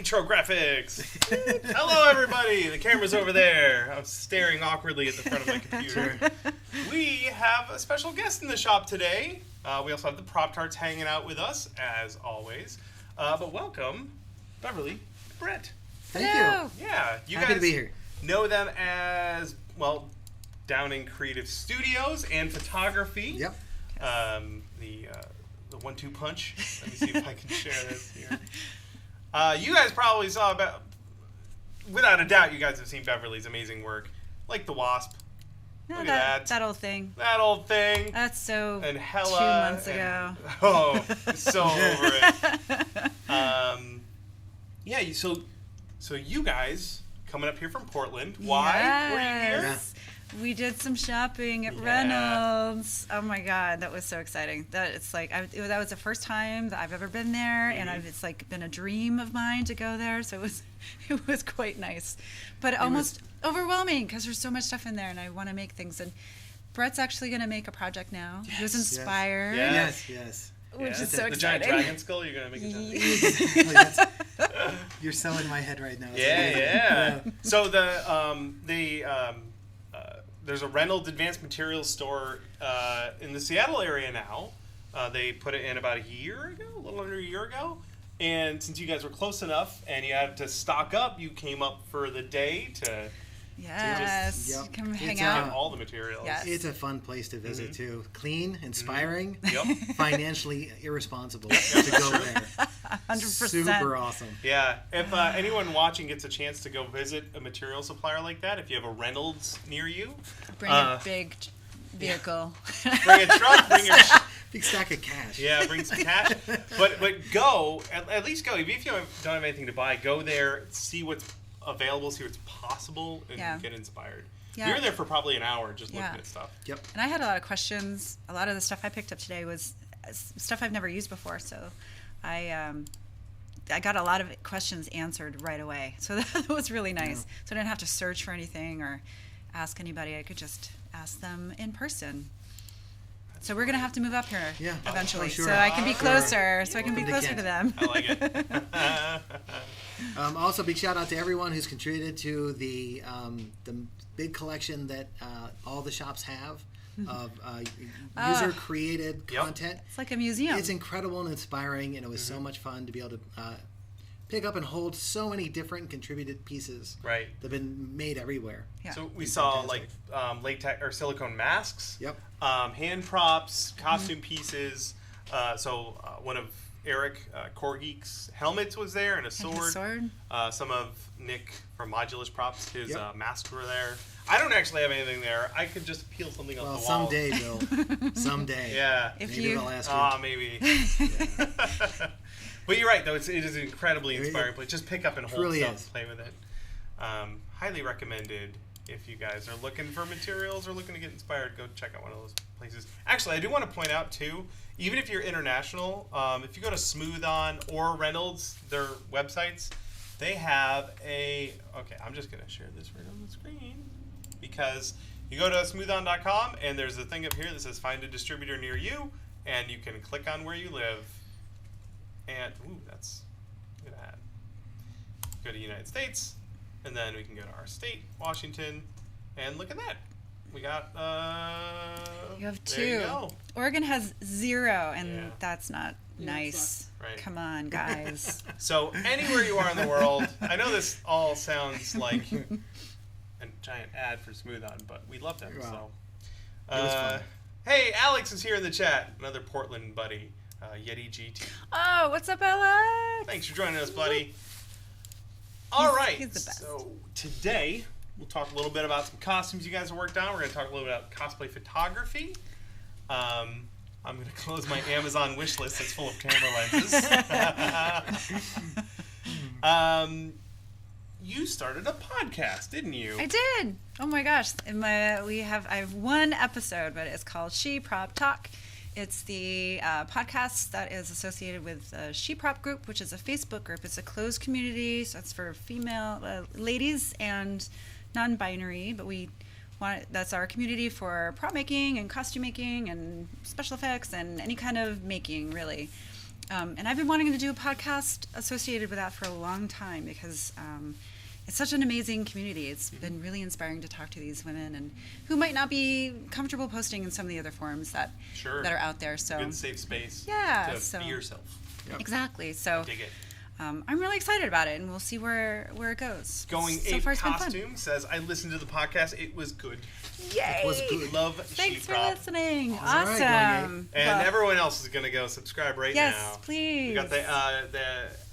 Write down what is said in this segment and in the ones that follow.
Intro graphics. Hello, everybody. The camera's over there. I'm staring awkwardly at the front of my computer. We have a special guest in the shop today. We also have the Prop Tarts hanging out with us, as always. But welcome, Beverly, Brett. Thank you. Yeah, you Happy guys to be here. know them as, well, Downen Creative Studios and photography. Yep. The 1-2 punch. Let me see if I can share this here. You guys probably saw, without a doubt, you guys have seen Beverly's amazing work, like the Wasp. No, Look at that old thing. That old thing. That's so. And Hela. 2 months ago. Oh, so over it. Yeah. So you guys coming up here from Portland. Why were you here? Yes. We did some shopping at Reynolds. Oh my God, that was so exciting. That was the first time that I've ever been there, and it's like been a dream of mine to go there. So it was quite nice, but almost overwhelming because there's so much stuff in there, and I want to make things. And Brett's actually going to make a project now. Yes, he was inspired. Yes. Which is so the exciting. giant dragon skull. You're going to make a giant. You're so in my head right now. Yeah. So there's a Reynolds Advanced Materials store in the Seattle area now. They put it in about a little under a year ago. And since you guys were close enough and you had to stock up, you came up for the day to come hang out. All the materials. Yes. It's a fun place to visit too. Clean, inspiring, financially irresponsible to go there. 100%. Super awesome. Yeah. If anyone watching gets a chance to go visit a material supplier like that, if you have a Reynolds near you, bring a big vehicle. Bring a truck. Bring your big stack of cash. Yeah, bring some cash. But go at least go. Even if you don't have anything to buy, go there, see what's available, see what's possible, and get inspired. Yeah. We were there for probably an hour just looking at stuff. Yep. And I had a lot of questions. A lot of the stuff I picked up today was stuff I've never used before, so I got a lot of questions answered right away. So that was really nice. Yeah. So I didn't have to search for anything or ask anybody. I could just ask them in person. So we're going to have to move up here eventually, so I can be closer. So I can be closer to them. I like it. Also, big shout out to everyone who's contributed to the big collection that all the shops have of user-created content. It's like a museum. It's incredible and inspiring, and it was so much fun to be able to pick up and hold so many different contributed pieces that have been made everywhere. Yeah. So we saw like latex or silicone masks, hand props, costume pieces. One of Eric Coregeek's helmets was there, and a sword. Some of Nick from Modulus Props, his masks were there. I don't actually have anything there. I could just peel something off the wall. Someday, Bill. Someday. Yeah. Maybe they'll ask you. Maybe. But you're right, though. It is an incredibly inspiring place. Just pick up and hold stuff, play with it. Highly recommended if you guys are looking for materials or looking to get inspired. Go check out one of those places. Actually, I do want to point out, too, even if you're international, if you go to Smooth On or Reynolds, their websites, they have I'm just going to share this right on the screen because you go to smoothon.com and there's a thing up here that says find a distributor near you, and you can click on where you live. And, that's a good ad. Go to United States, and then we can go to our state, Washington, and look at that. We got, you have 2. There you go. Oregon has 0, and that's not nice. Right. Come on, guys. So, anywhere you are in the world, I know this all sounds like a giant ad for Smooth On, but we love them, so. It was fun. Hey, Alex is here in the chat, another Portland buddy. Yeti GT. Oh, what's up, Alex? Thanks for joining us, buddy. All right. He's the best. So today we'll talk a little bit about some costumes you guys have worked on. We're going to talk a little bit about cosplay photography. I'm going to close my Amazon wish list that's full of camera lenses. You started a podcast, didn't you? I did. Oh my gosh. I have one episode, but it's called SHEPropTalk. It's the podcast that is associated with the SHEProp group, which is a Facebook group. It's a closed community, so it's for female ladies and non-binary. But that's our community for prop making and costume making and special effects and any kind of making, really. And I've been wanting to do a podcast associated with that for a long time because it's such an amazing community. It's been really inspiring to talk to these women and who might not be comfortable posting in some of the other forums that are out there. So good safe space. Yeah, to be yourself. Yep. Exactly. So dig it. I'm really excited about it, and we'll see where it goes. Going so Ape far, it's been Costume fun. says, I listened to the podcast. It was good. Yay! It was good. Love Thanks for SHEProp. listening. All right, Awesome. And everyone else is going to go subscribe right now. Yes, please. We got the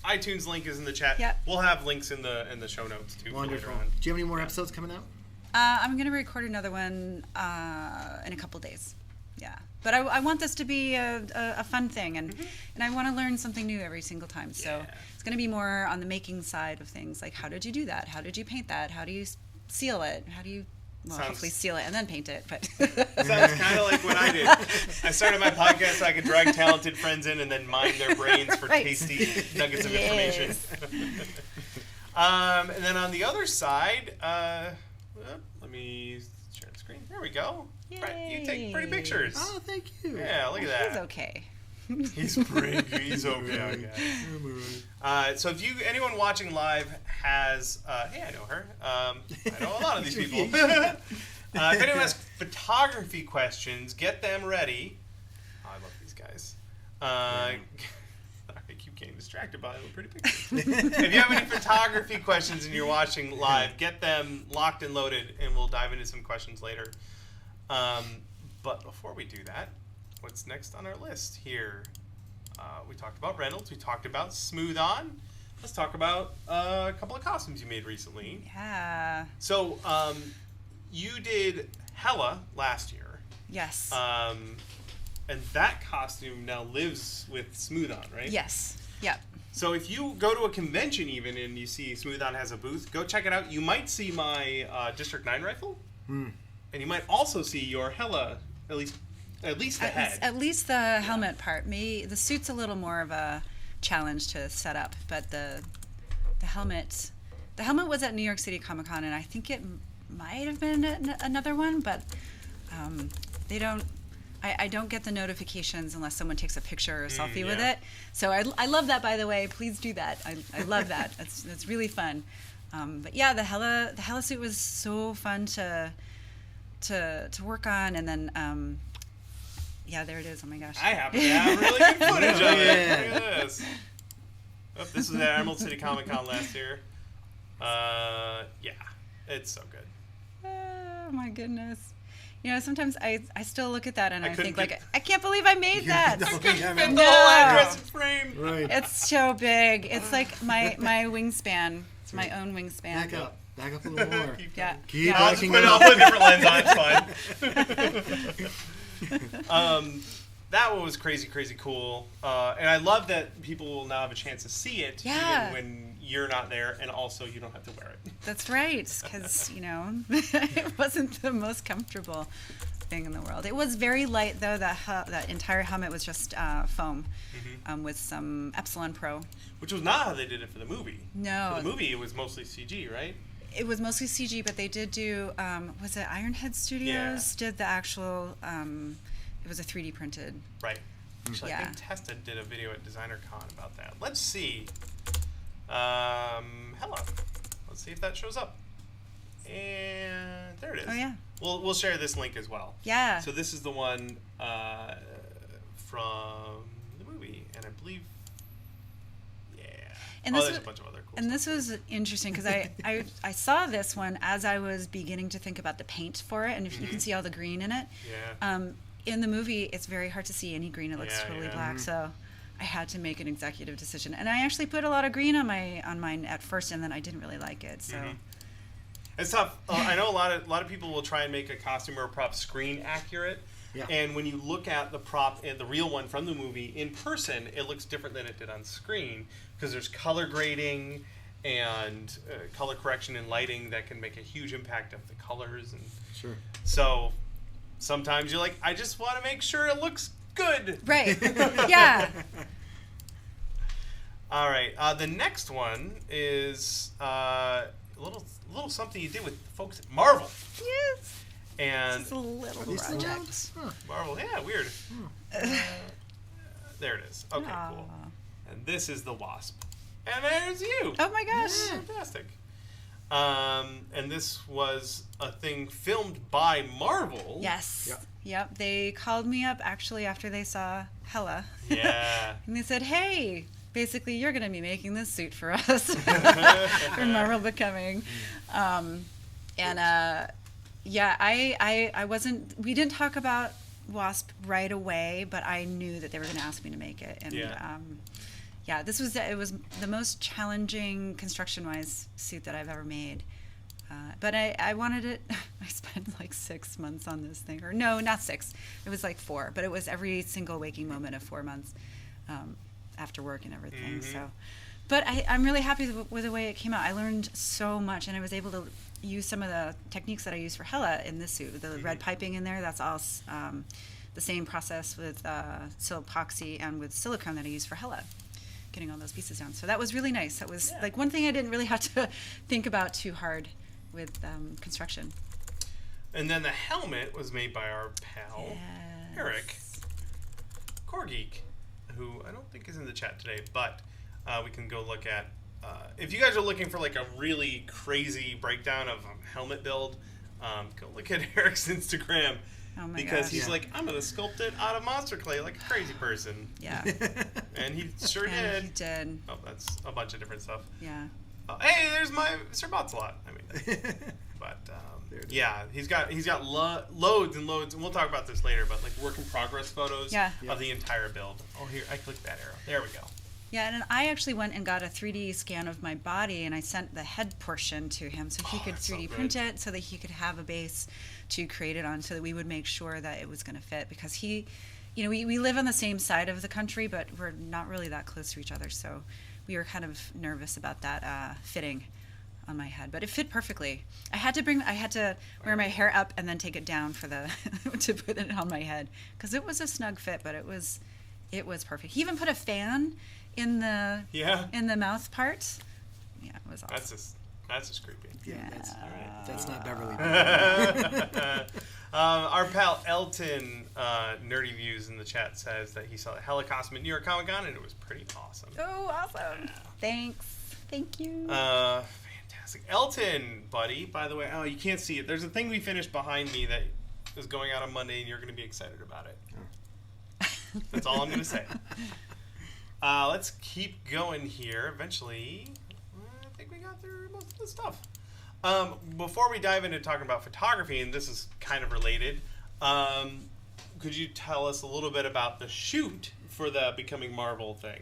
iTunes link is in the chat. Yep. We'll have links in the show notes too. Wonderful. For later on. Do you have any more episodes coming out? I'm going to record another one in a couple days. Yeah. But I want this to be a fun thing, and I want to learn something new every single time. So it's going to be more on the making side of things, like how did you do that? How did you paint that? How do you seal it? How do you hopefully seal it and then paint it? But sounds kind of like what I did. I started my podcast so I could drag talented friends in and then mine their brains for tasty nuggets of information. And then on the other side, let me share the screen. There we go. Right, you take pretty pictures. Oh, thank you. Yeah, look at that. He's okay. He's pretty. He's okay. So if anyone watching live has, hey, I know her. I know a lot of these people. If anyone has photography questions, get them ready. Oh, I love these guys. I keep getting distracted by the pretty pictures. If you have any photography questions and you're watching live, get them locked and loaded, and we'll dive into some questions later. But before we do that, what's next on our list here? We talked about Reynolds. We talked about Smooth On. Let's talk about a couple of costumes you made recently. Yeah. So you did Hela last year. Yes. And that costume now lives with Smooth On, right? Yes. Yep. So if you go to a convention even and you see Smooth On has a booth, go check it out. You might see my District 9 rifle. And you might also see your Hela, at least the head. At least the helmet part. The suit's a little more of a challenge to set up, but the helmet was at New York City Comic Con, and I think it might have been another one, but they don't. I don't get the notifications unless someone takes a picture or selfie with it. So I love that, by the way. Please do that. I love that. It's really fun. But yeah, the Hela suit was so fun to work on, and then there it is. Oh my gosh! I happen to have really good footage of it. Look at this. Oh, this was at Emerald City Comic Con last year. It's so good. Oh my goodness! You know, sometimes I still look at that and I think like, I can't believe I made that. I couldn't fit the whole address frame. Right. It's so big. It's like my wingspan. It's my own wingspan. Back up a little more. Yeah. I'll just put a different lens on. It's fine. That one was crazy cool. And I love that people will now have a chance to see it even when you're not there, and also you don't have to wear it. That's right, because, it wasn't the most comfortable thing in the world. It was very light, though. That entire helmet was just foam with some Epsilon Pro. Which was not how they did it for the movie. No. For the movie, it was mostly CG, right? It was mostly CG, but they did do, was it Ironhead Studios? Did the actual, it was a 3D printed. Right. Actually, I think Testa did a video at DesignerCon about that. Let's see. Hela. Let's see if that shows up. And there it is. Oh, yeah. We'll share this link as well. Yeah. So this is the one from the movie, and I believe, and there's a bunch of other cool and stuff. this was interesting because I saw this one as I was beginning to think about the paint for it, and if you can see all the green in it. Yeah. In the movie, it's very hard to see any green. It looks totally black. So I had to make an executive decision, and I actually put a lot of green on mine at first, and then I didn't really like it. So it's tough. I know a lot of people will try and make a costume or a prop screen accurate. Yeah. And when you look at the prop and the real one from the movie in person, it looks different than it did on screen because there's color grading and color correction and lighting that can make a huge impact of the colors. And so sometimes you're like, I just want to make sure it looks good. Right. Yeah. All right. The next one is a little something you did with folks at Marvel. Yes. And it's a little project. Marvel, yeah, weird. There it is. Okay, cool. And this is the Wasp. And there's you. Oh my gosh. Fantastic. And this was a thing filmed by Marvel. Yes. Yep. They called me up actually after they saw Hela. Yeah. And they said, hey, basically you're going to be making this suit for us. For Marvel Becoming. I wasn't, we didn't talk about Wasp right away, but I knew that they were going to ask me to make it. And it was the most challenging construction-wise suit that I've ever made. But I wanted it. I spent like 6 months on this thing, or no, not 6. It was like 4, but it was every single waking moment of 4 months after work and everything. Mm-hmm. So, but I'm really happy with the way it came out. I learned so much, and I was able to use some of the techniques that I used for Hela in this suit. The red piping in there, that's all the same process with epoxy and with silicone that I used for Hela. Getting all those pieces down. So that was really nice. That was like one thing I didn't really have to think about too hard with construction. And then the helmet was made by our pal, Eric, Coregeek, who I don't think is in the chat today, but we can go look at. If you guys are looking for like a really crazy breakdown of a helmet build, go look at Eric's Instagram. Oh my because gosh. he's like, I'm going to sculpt it out of monster clay like a crazy person. Yeah. And he sure did. He did. Oh, that's a bunch of different stuff. Yeah. Hey, there's my Sir Botsalot. I mean, but yeah, he's got loads and loads, and we'll talk about this later. But like work in progress photos of the entire build. Oh, here I clicked that arrow. There we go. Yeah, and I actually went and got a 3D scan of my body, and I sent the head portion to him so he could 3D print it, so that he could have a base to create it on, so that we would make sure that it was going to fit. Because he, we live on the same side of the country, but we're not really that close to each other, so we were kind of nervous about that fitting on my head. But it fit perfectly. I had to wear my hair up and then take it down for the to put it on my head, because it was a snug fit, but it was perfect. He even put a fan in the mouth part. Yeah, it was awesome. That's just creepy. Yeah, that's not Beverly. Our pal Elton, Nerdy Views in the chat, says that he saw the Hela costume at New York Comic Con and it was pretty awesome. Oh, awesome! Yeah. Thanks. Thank you. Fantastic, Elton, buddy. By the way, you can't see it. There's a thing we finished behind me that is going out on Monday, and you're going to be excited about it. That's all I'm going to say. Let's keep going here. Eventually, I think we got through most of the stuff. Before we dive into talking about photography, and this is kind of related, could you tell us a little bit about the shoot for the Becoming Marvel thing?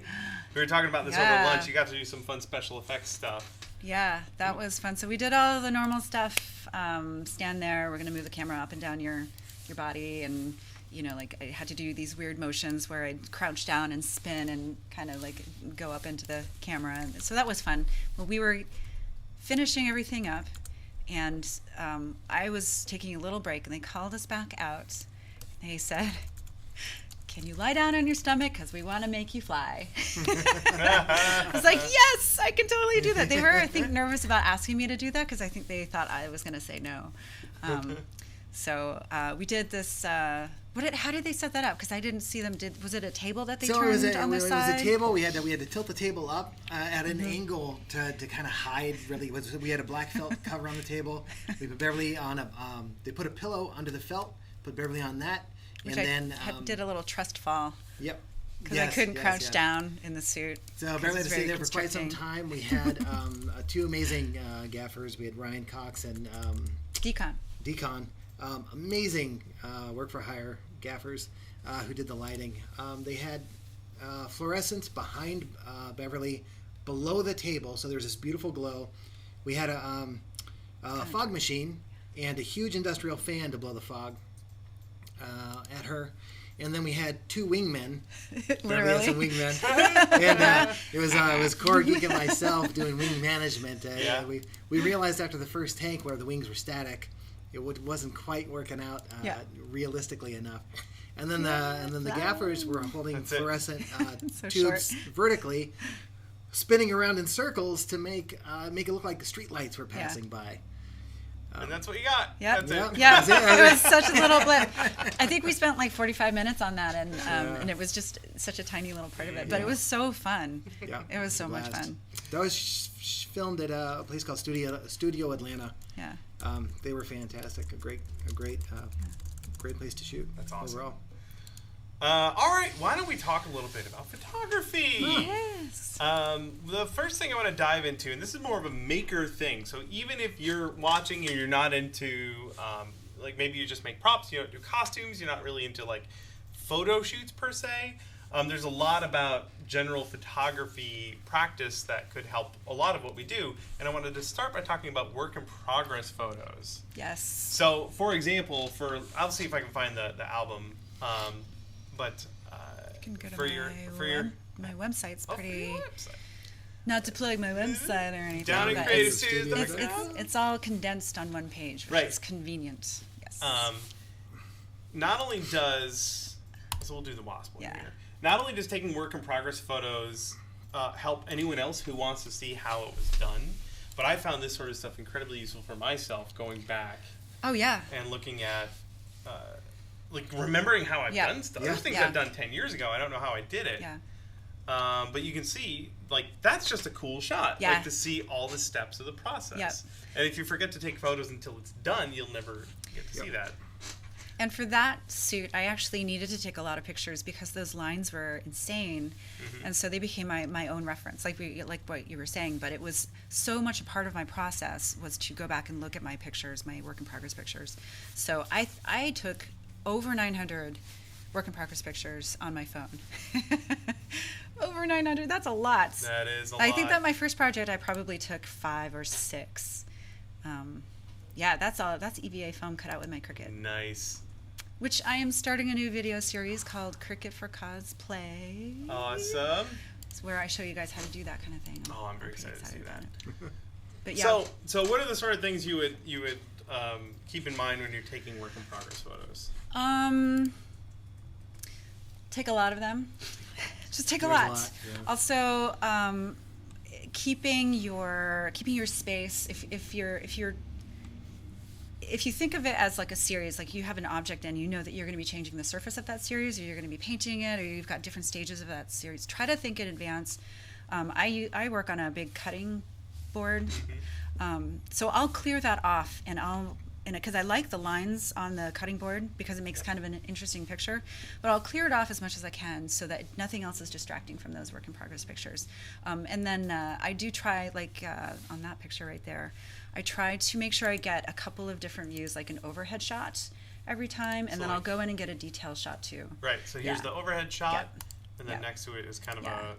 We were talking about this over lunch. You got to do some fun special effects stuff. Yeah, that was fun. So we did all the normal stuff. Stand there. We're going to move the camera up and down your body, and like I had to do these weird motions where I'd crouch down and spin and kind of like go up into the camera. And so that was fun. Well, we were finishing everything up, and I was taking a little break, and they called us back out. They said, can you lie down on your stomach, because we want to make you fly. I was like, yes, I can totally do that. They were, I think, nervous about asking me to do that, because I think they thought I was going to say no. So we did this. How did they set that up? Because I didn't see them. Was it a table that they turned on the side? It was a table. We had to tilt the table up at an angle to kind of hide. Really, we had a black felt cover on the table. We put Beverly on they put a pillow under the felt. Put Beverly on that, Which and I did a little trust fall. Yep. Because I couldn't crouch down in the suit. So Beverly had to stay there for quite some time. We had 2 amazing gaffers. We had Ryan Cox and Decon. Amazing work for hire gaffers who did the lighting. They had fluorescence behind Beverly below the table, so there's this beautiful glow. We had a fog machine and a huge industrial fan to blow the fog at her. And then we had 2 wingmen. Literally. Had some wingmen. And it was Coregeek and myself doing wing management. We realized after the first tank where the wings were static, it wasn't quite working out realistically enough. And then the gaffers were holding fluorescent tubes vertically, spinning around in circles to make it look like the street lights were passing by. And that's what you got. Yep. That's it. Yeah, it was such a little blip. I think we spent like 45 minutes on that, and it was just such a tiny little part of it. But it was so fun. Yeah, it was so much fun. That was filmed at a place called Studio Atlanta. Yeah. They were fantastic. A great place to shoot. That's awesome. Overall. All right, why don't we talk a little bit about photography? Yes. The first thing I want to dive into, and this is more of a maker thing, so even if you're watching and you're not into, like maybe you just make props, you don't do costumes, you're not really into like photo shoots per se, there's a lot about general photography practice that could help a lot of what we do, and I wanted to start by talking about work in progress photos. Yes. So, for example, I'll see if I can find the album. But you can go to my website's pretty. Website. Not to plug my website or anything. Downen but Creative Studios. it's all condensed on one page, which is convenient. Yes. Not only does we'll do the Wasp one here. Not only does taking work in progress photos help anyone else who wants to see how it was done, but I found this sort of stuff incredibly useful for myself going back. Oh yeah. And looking at. Like remembering how I've done stuff. There's things I've done 10 years ago. I don't know how I did it. Yeah. But you can see, like, that's just a cool shot. Yeah. Like, to see all the steps of the process. Yep. And if you forget to take photos until it's done, you'll never get to see that. And for that suit, I actually needed to take a lot of pictures because those lines were insane. Mm-hmm. And so they became my own reference, like what you were saying. But it was so much a part of my process was to go back and look at my pictures, my work in progress pictures. So I took over 900 work in progress pictures on my phone. Over 900, that's a lot. That is a lot. I think that my first project I probably took 5 or 6. That's EVA foam cut out with my Cricut. Nice. Which I am starting a new video series called Cricut for Cosplay. Awesome. It's where I show you guys how to do that kind of thing. I'm very excited to see that. But yeah. So what are the sort of things you would keep in mind when you're taking work in progress photos? Take a lot of them. Just take a lot. Yeah. Also, keeping your space. If you think of it as like a series, like you have an object and you know that you're going to be changing the surface of that series, or you're going to be painting it, or you've got different stages of that series. Try to think in advance. I work on a big cutting board, so I'll clear that off because I like the lines on the cutting board because it makes kind of an interesting picture, but I'll clear it off as much as I can so that nothing else is distracting from those work in progress pictures. And then I do try, like on that picture right there, I try to make sure I get a couple of different views, like an overhead shot every time, and then I'll go in and get a detail shot too. Right, so here's the overhead shot, and then next to it is kind of like a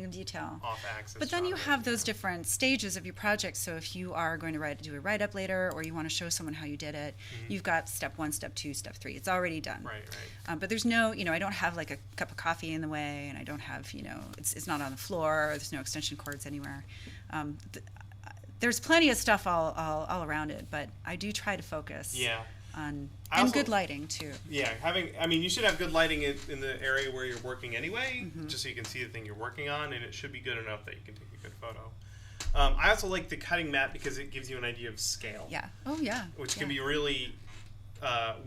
detail. Off-axis. But then you have those different stages of your project. So if you are going to do a write-up later, or you want to show someone how you did it, you've got step 1, step 2, step 3. It's already done. Right. But there's no, I don't have like a cup of coffee in the way, and I don't have, it's not on the floor. Or there's no extension cords anywhere. There's plenty of stuff all around it, but I do try to focus. Yeah. And also, good lighting too. Yeah, you should have good lighting in the area where you're working anyway, just so you can see the thing you're working on, and it should be good enough that you can take a good photo. I also like the cutting mat because it gives you an idea of scale. Yeah. Oh yeah. Which can be really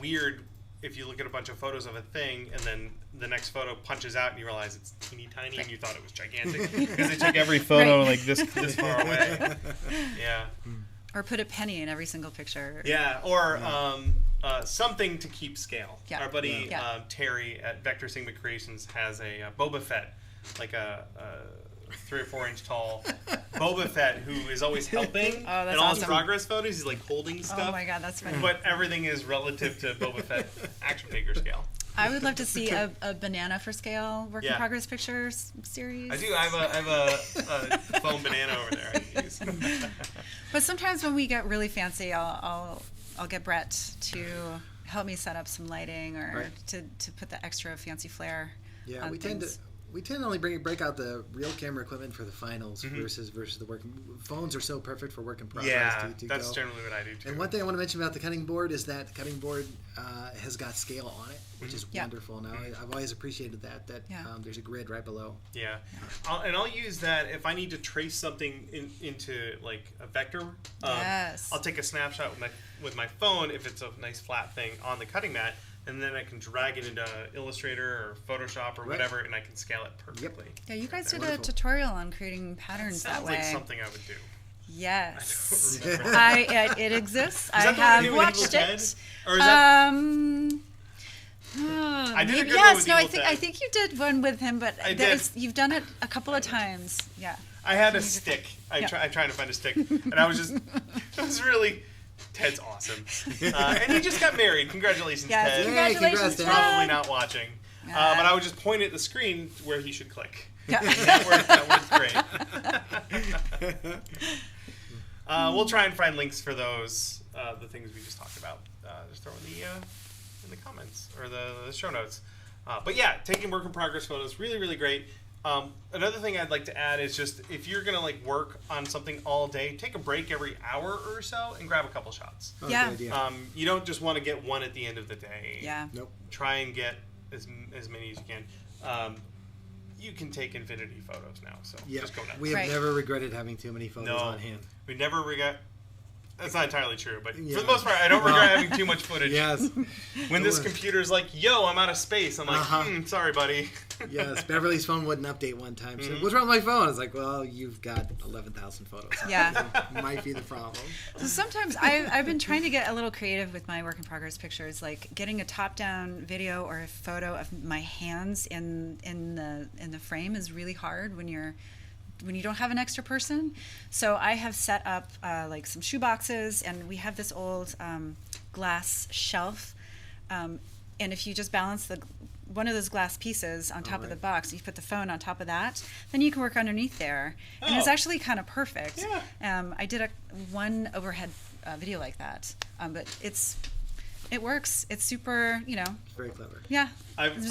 weird if you look at a bunch of photos of a thing and then the next photo punches out and you realize it's teeny tiny and you thought it was gigantic because they took every photo like this far away. Yeah. Or put a penny in every single picture. Yeah, or something to keep scale. Yeah. Our buddy Terry at Vector Sigma Creations has a Boba Fett, like a 3 or 4 inch tall Boba Fett who is always helping in all awesome. his progress photos. He's like holding stuff. Oh my god, that's funny. But everything is relative to Boba Fett action figure scale. I would love to see a banana for scale work in progress pictures series. I do. I have a foam banana over there I can use. But sometimes when we get really fancy, I'll get Brett to help me set up some lighting or to put the extra fancy flair. Yeah, on we things. we tend to only break out the real camera equipment for the finals versus the work. Phones are so perfect for work in progress. Yeah, to that's go. generally what I do too. And one thing I want to mention about the cutting board is that the cutting board has got scale on it, which is wonderful. Now I've always appreciated that there's a grid right below. Yeah, I'll use that if I need to trace something into like a vector. Yes. I'll take a snapshot with my phone if it's a nice flat thing on the cutting mat. And then I can drag it into Illustrator or Photoshop or whatever, and I can scale it perfectly. Yeah, you guys did a tutorial on creating patterns that way. Sounds like something I would do. Yes. I don't remember. It exists. I have watched it. Or is that... I did a good yes, one with no, Evil I think you did one with him, but you've done it a couple of times. Yeah. I had a stick. I tried to find a stick, and I was just, it was really... Ted's awesome. And he just got married. Congratulations, Ted. Congratulations, He's probably not watching. But I would just point at the screen where he should click. Yeah. that worked great. We'll try and find links for those, the things we just talked about. Just throw in the comments or the show notes. But yeah, taking work in progress photos, really, really great. Another thing I'd like to add is just if you're gonna like work on something all day, take a break every hour or so and grab a couple shots. Yeah. You don't just want to get one at the end of the day. Yeah. Nope. Try and get as many as you can. You can take infinity photos now, so just go nuts. We have never regretted having too many photos on hand. We never regret. That's not entirely true, but for the most part, I don't regret having too much footage. Yes. When this computer's like, yo, I'm out of space, I'm like, sorry, buddy. Yes, Beverly's phone wouldn't update one time. So, what's wrong with my phone? It's like, well, you've got 11,000 photos. Yeah. Might be the problem. So sometimes I've been trying to get a little creative with my work in progress pictures, like getting a top-down video or a photo of my hands in the frame is really hard when you don't have an extra person. So I have set up like some shoe boxes, and we have this old glass shelf. And if you just balance one of those glass pieces on top of the box, you put the phone on top of that, then you can work underneath there. And it's actually kind of perfect. Yeah. I did one overhead video like that, but it works. It's super, It's very clever. Yeah. It's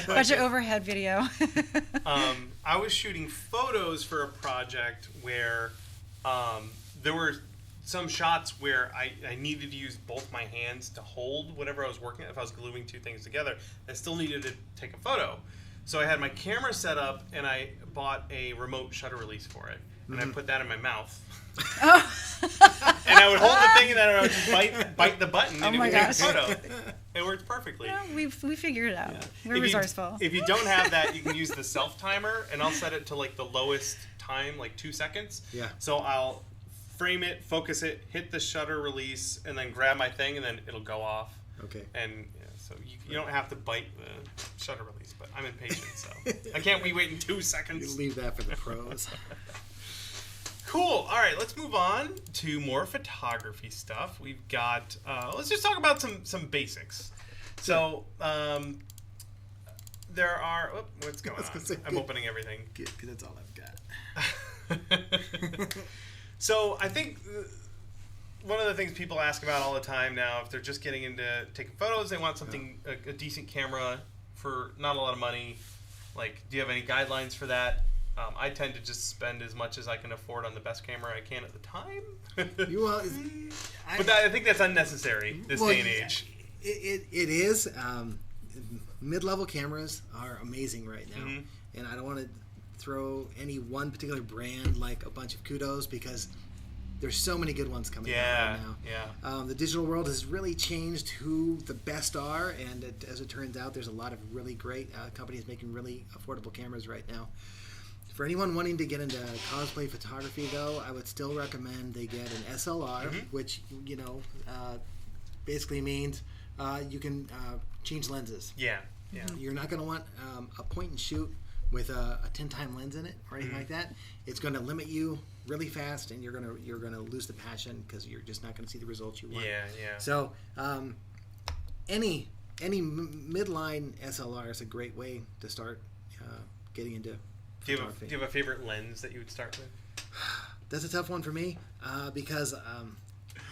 budget overhead video. I was shooting photos for a project where there were some shots where I needed to use both my hands to hold whatever I was working at. If I was gluing two things together, I still needed to take a photo. So I had my camera set up, and I bought a remote shutter release for it. And I put that in my mouth. And I would hold the thing, and then I would just bite the button, and it would take a photo. It worked perfectly. Yeah, we figured it out. Yeah. We're resourceful. If you don't have that, you can use the self timer, and I'll set it to like the lowest time, like 2 seconds. Yeah. So I'll frame it, focus it, hit the shutter release, and then grab my thing, and then it'll go off. Okay. And so you don't have to bite the shutter release, but I'm impatient, so I can't wait in 2 seconds. You leave that for the pros. Cool. All right, let's move on to more photography stuff. We've got. Let's just talk about some basics. So there are. What's going on? I'm opening everything. Good, because that's all I've got. So I think one of the things people ask about all the time now, if they're just getting into taking photos, they want something a decent camera for not a lot of money. Like, do you have any guidelines for that? I tend to just spend as much as I can afford on the best camera I can at the time. But I think that's unnecessary this day and age. It is. Mid-level cameras are amazing right now. And I don't want to throw any one particular brand like a bunch of kudos, because there's so many good ones coming out right now. Yeah. The digital world has really changed who the best are, and as it turns out, there's a lot of really great companies making really affordable cameras right now. For anyone wanting to get into cosplay photography, though, I would still recommend they get an SLR, which, basically means you can change lenses. Yeah. You're not going to want a point and shoot with a 10-time lens in it or anything like that. It's going to limit you really fast, and you're gonna lose the passion because you're just not going to see the results you want. Yeah. So any midline SLR is a great way to start getting into. Do you have a favorite lens that you would start with? That's a tough one for me because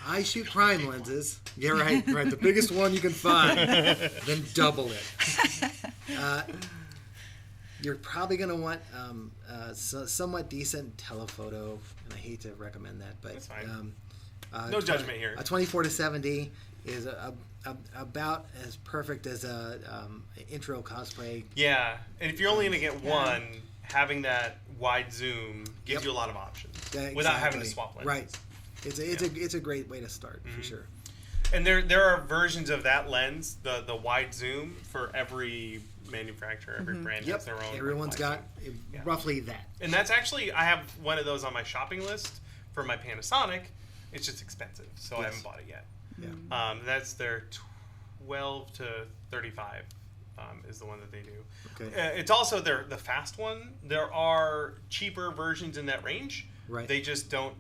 I shoot prime lenses. Yeah, right. The biggest one you can find, then double it. You're probably going to want somewhat decent telephoto, and I hate to recommend that, but that's fine. No judgment here. A 24-70 is about as perfect as a intro cosplay. Yeah, and if you're only going to get one, having that wide zoom gives you a lot of options without having to swap lenses. Right. It's a great way to start for sure. And there are versions of that lens, the wide zoom, for every manufacturer, every brand has their own. Everyone's got roughly that. And that's actually, I have one of those on my shopping list for my Panasonic. It's just expensive, so I haven't bought it yet. Yeah. That's their 12 to 35 is the one that they do. Okay. It's also the fast one. There are cheaper versions in that range. Right. They just don't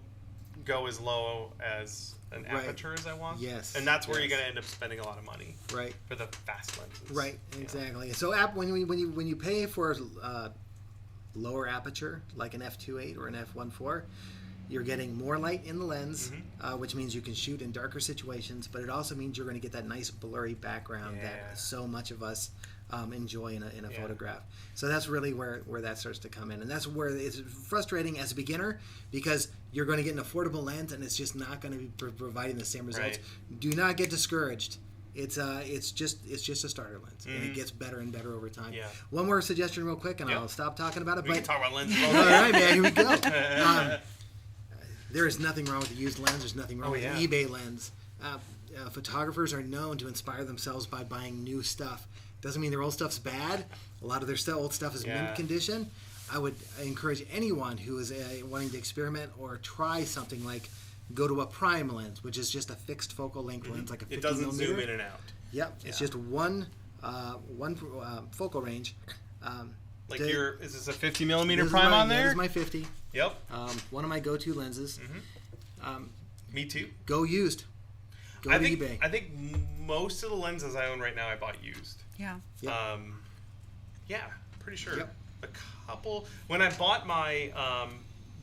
go as low as an aperture as I want. Yes. And that's where you're going to end up spending a lot of money. Right. For the fast lenses. Right. Exactly. So when you pay for lower aperture, like an f2.8 or an f1.4, you're getting more light in the lens, which means you can shoot in darker situations, but it also means you're going to get that nice blurry background that so much of us enjoy in a photograph. So that's really where that starts to come in. And that's where it's frustrating as a beginner, because you're going to get an affordable lens and it's just not going to be providing the same results. Right. Do not get discouraged. It's just a starter lens, and it gets better and better over time. Yeah. One more suggestion real quick, and I'll stop talking about it. We can talk about lenses all day. All right, man, here we go. There is nothing wrong with the used lens. There's nothing wrong with an eBay lens. Photographers are known to inspire themselves by buying new stuff. Doesn't mean their old stuff's bad. A lot of their old stuff is mint condition. I would encourage anyone who is wanting to experiment or try something like go to a prime lens, which is just a fixed focal length lens, like a 50 millimeter. It doesn't millimeter. zoom in and out. Yep, it's just one focal range. Is this a 50 millimeter prime on there? This is my 50. Yep. One of my go-to lenses. Me too. Go used. Go to eBay. I think most of the lenses I own right now I bought used. Yeah. Yeah, pretty sure. Yep. A couple. When I bought my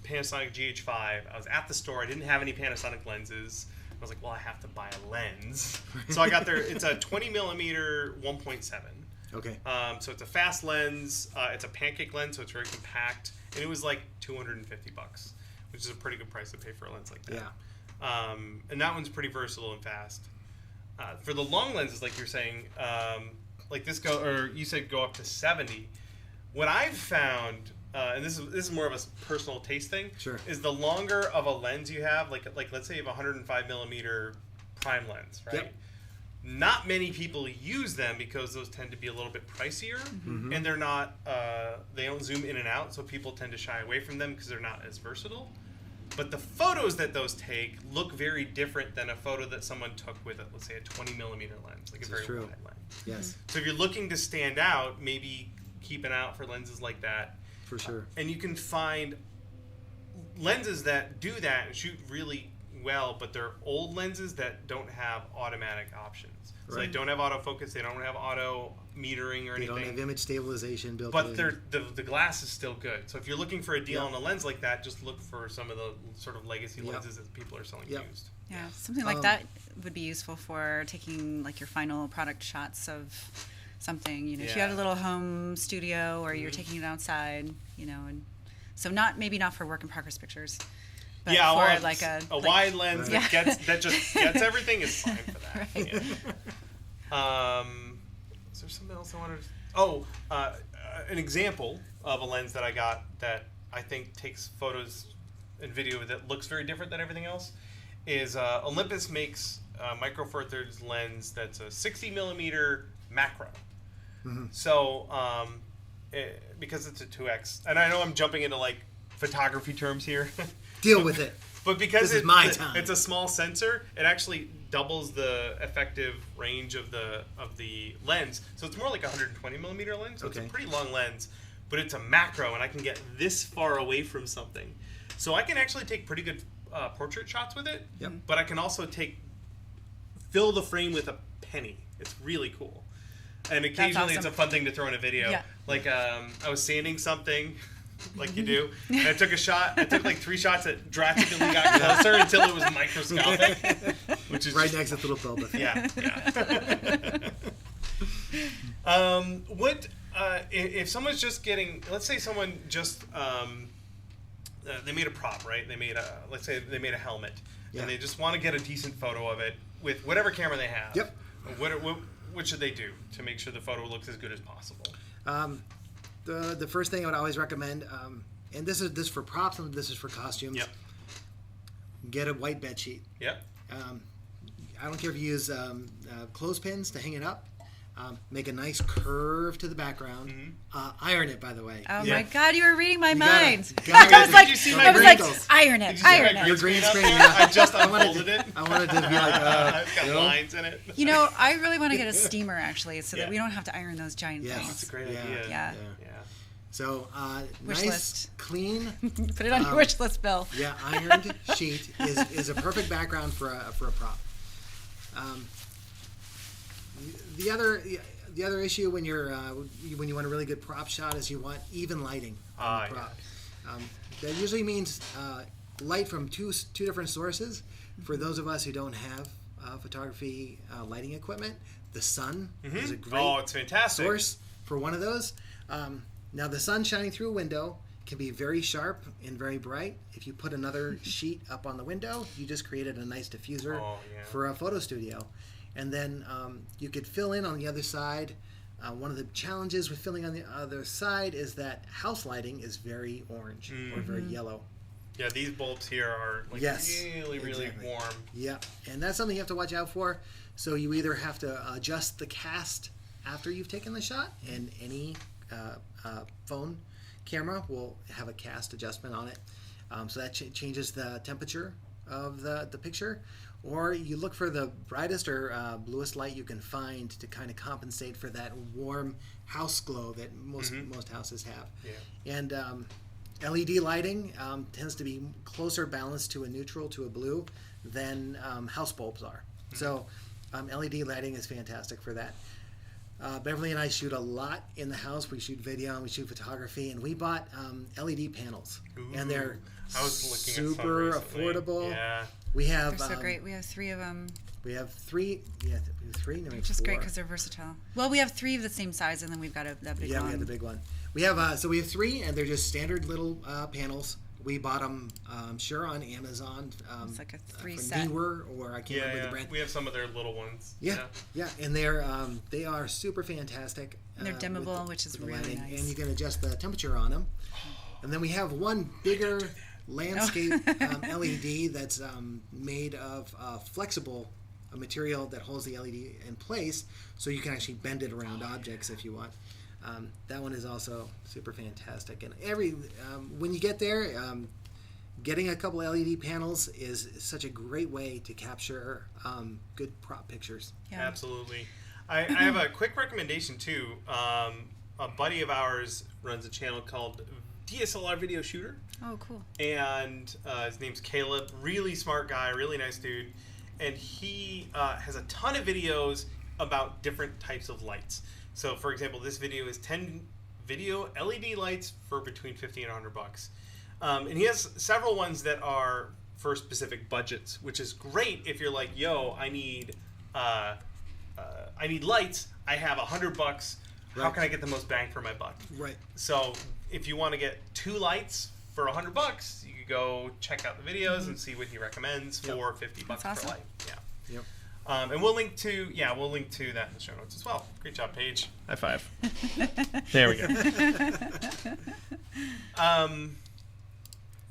Panasonic GH5, I was at the store. I didn't have any Panasonic lenses. I was like, well, I have to buy a lens. So I got it's a 20 millimeter 1.7. Okay. So it's a fast lens. It's a pancake lens, so it's very compact. And it was like $250, which is a pretty good price to pay for a lens like that. Yeah. And that one's pretty versatile and fast. For the long lenses, like you're saying, like this you said go up to 70. What I've found, and this is more of a personal taste thing, is the longer of a lens you have, like let's say you have a 105 millimeter prime lens, right? Yep. Not many people use them because those tend to be a little bit pricier, and they're not. They don't zoom in and out, so people tend to shy away from them because they're not as versatile. But the photos that those take look very different than a photo that someone took with, let's say, a 20 millimeter lens, like a very wide lens. Yes. So if you're looking to stand out, maybe keep an eye out for lenses like that. For sure. And you can find lenses that do that and shoot really well, but they're old lenses that don't have automatic options. So they don't have autofocus, they don't have auto metering or anything. They don't have image stabilization built in. But the glass is still good. So if you're looking for a deal on a lens like that, just look for some of the sort of legacy lenses that people are selling used. Yeah, something like that would be useful for taking like your final product shots of something. You know, if you had a little home studio or you're taking it outside, you know, and so maybe not for work in progress pictures. But for like a wide lens that just gets everything is fine for that. Right. Yeah. Is there something else I wanted to... an example of a lens that I got that I think takes photos and video that looks very different than everything else is Olympus makes a Micro Four Thirds lens that's a 60 millimeter macro. So because it's a 2x, and I know I'm jumping into like photography terms here. Deal with it. But because it's a small sensor, it actually doubles the effective range of the lens. So it's more like a 120 millimeter lens. So it's a pretty long lens, but it's a macro, and I can get this far away from something. So I can actually take pretty good portrait shots with it. Yep. But I can also fill the frame with a penny. It's really cool. And occasionally it's a fun thing to throw in a video. Yeah. Like I was sanding something. Like you do. And I took a shot. I took like 3 shots that drastically got closer until it was microscopic. Which is right next to the little bulb. Yeah. if someone's just getting, let's say someone just they made a prop, right? Let's say they made a helmet, and they just want to get a decent photo of it with whatever camera they have. Yep. What should they do to make sure the photo looks as good as possible? The first thing I would always recommend, and this is for props and this is for costumes. Yep. Get a white bed sheet. Yep. I don't care if you use clothespins to hang it up. Make a nice curve to the background. Iron it, by the way. Oh my God, you were reading my mind. I was like, iron it. Your green screen. I just unfolded it. I wanted to be like, it's got lines in it. You know, I really want to get a steamer actually, so that we don't have to iron those giant things. That's a great idea. Yeah. So, wish nice, list. clean. Put it on your wish list, Bill. Yeah, ironed sheet is a perfect background for a prop. The other issue when you want a really good prop shot is you want even lighting on the prop. That usually means light from two different sources. For those of us who don't have photography lighting equipment, the sun is a great it's fantastic. source for one of those. Now the sun shining through a window can be very sharp and very bright. If you put another sheet up on the window, you just created a nice diffuser for a photo studio. And then you could fill in on the other side. One of the challenges with filling on the other side is that house lighting is very orange or very yellow. Yeah, these bulbs here are really warm. Yeah, and that's something you have to watch out for. So you either have to adjust the cast after you've taken the shot, and any phone camera will have a cast adjustment on it. So that changes the temperature of the picture. Or you look for the brightest or bluest light you can find to kind of compensate for that warm house glow that most houses have. Yeah. And LED lighting tends to be closer balanced to a neutral, to a blue, than house bulbs are. So LED lighting is fantastic for that. Beverly and I shoot a lot in the house. We shoot video and we shoot photography, and we bought LED panels. And they're super affordable. Yeah. We have. They're so great. We have 3 of them. We have 3. Yeah, we have 3. Which is great because they're versatile. Well, we have 3 of the same size, and then we've got that big one. Yeah, we have the big one. We have so we have 3, and they're just standard little panels. We bought them, sure, on Amazon. It's like a 3 set. Newer, or I can't remember the brand. We have some of their little ones. Yeah, and they are super fantastic. And they're dimmable, which is really nice. And you can adjust the temperature on them. And then we have one bigger landscape LED that's made of flexible material that holds the LED in place, so you can actually bend it around objects if you want. That one is also super fantastic. And when you get there, getting a couple LED panels is such a great way to capture good prop pictures. Yeah. Absolutely. I have a quick recommendation too. A buddy of ours runs a channel called DSLR Video Shooter. Oh, cool. And his name's Caleb. Really smart guy, really nice dude. And he has a ton of videos about different types of lights. So, for example, this video is 10 video LED lights for between $50 and $100. And he has several ones that are for specific budgets, which is great if you're like, yo, I need lights. I have $100. How can I get the most bang for my buck? Right. So, if you want to get 2 lights for $100, you could go check out the videos and see what he recommends for $50 per light. Yeah. Yep. And we'll link to that in the show notes as well. Great job, Paige. High five. There we go.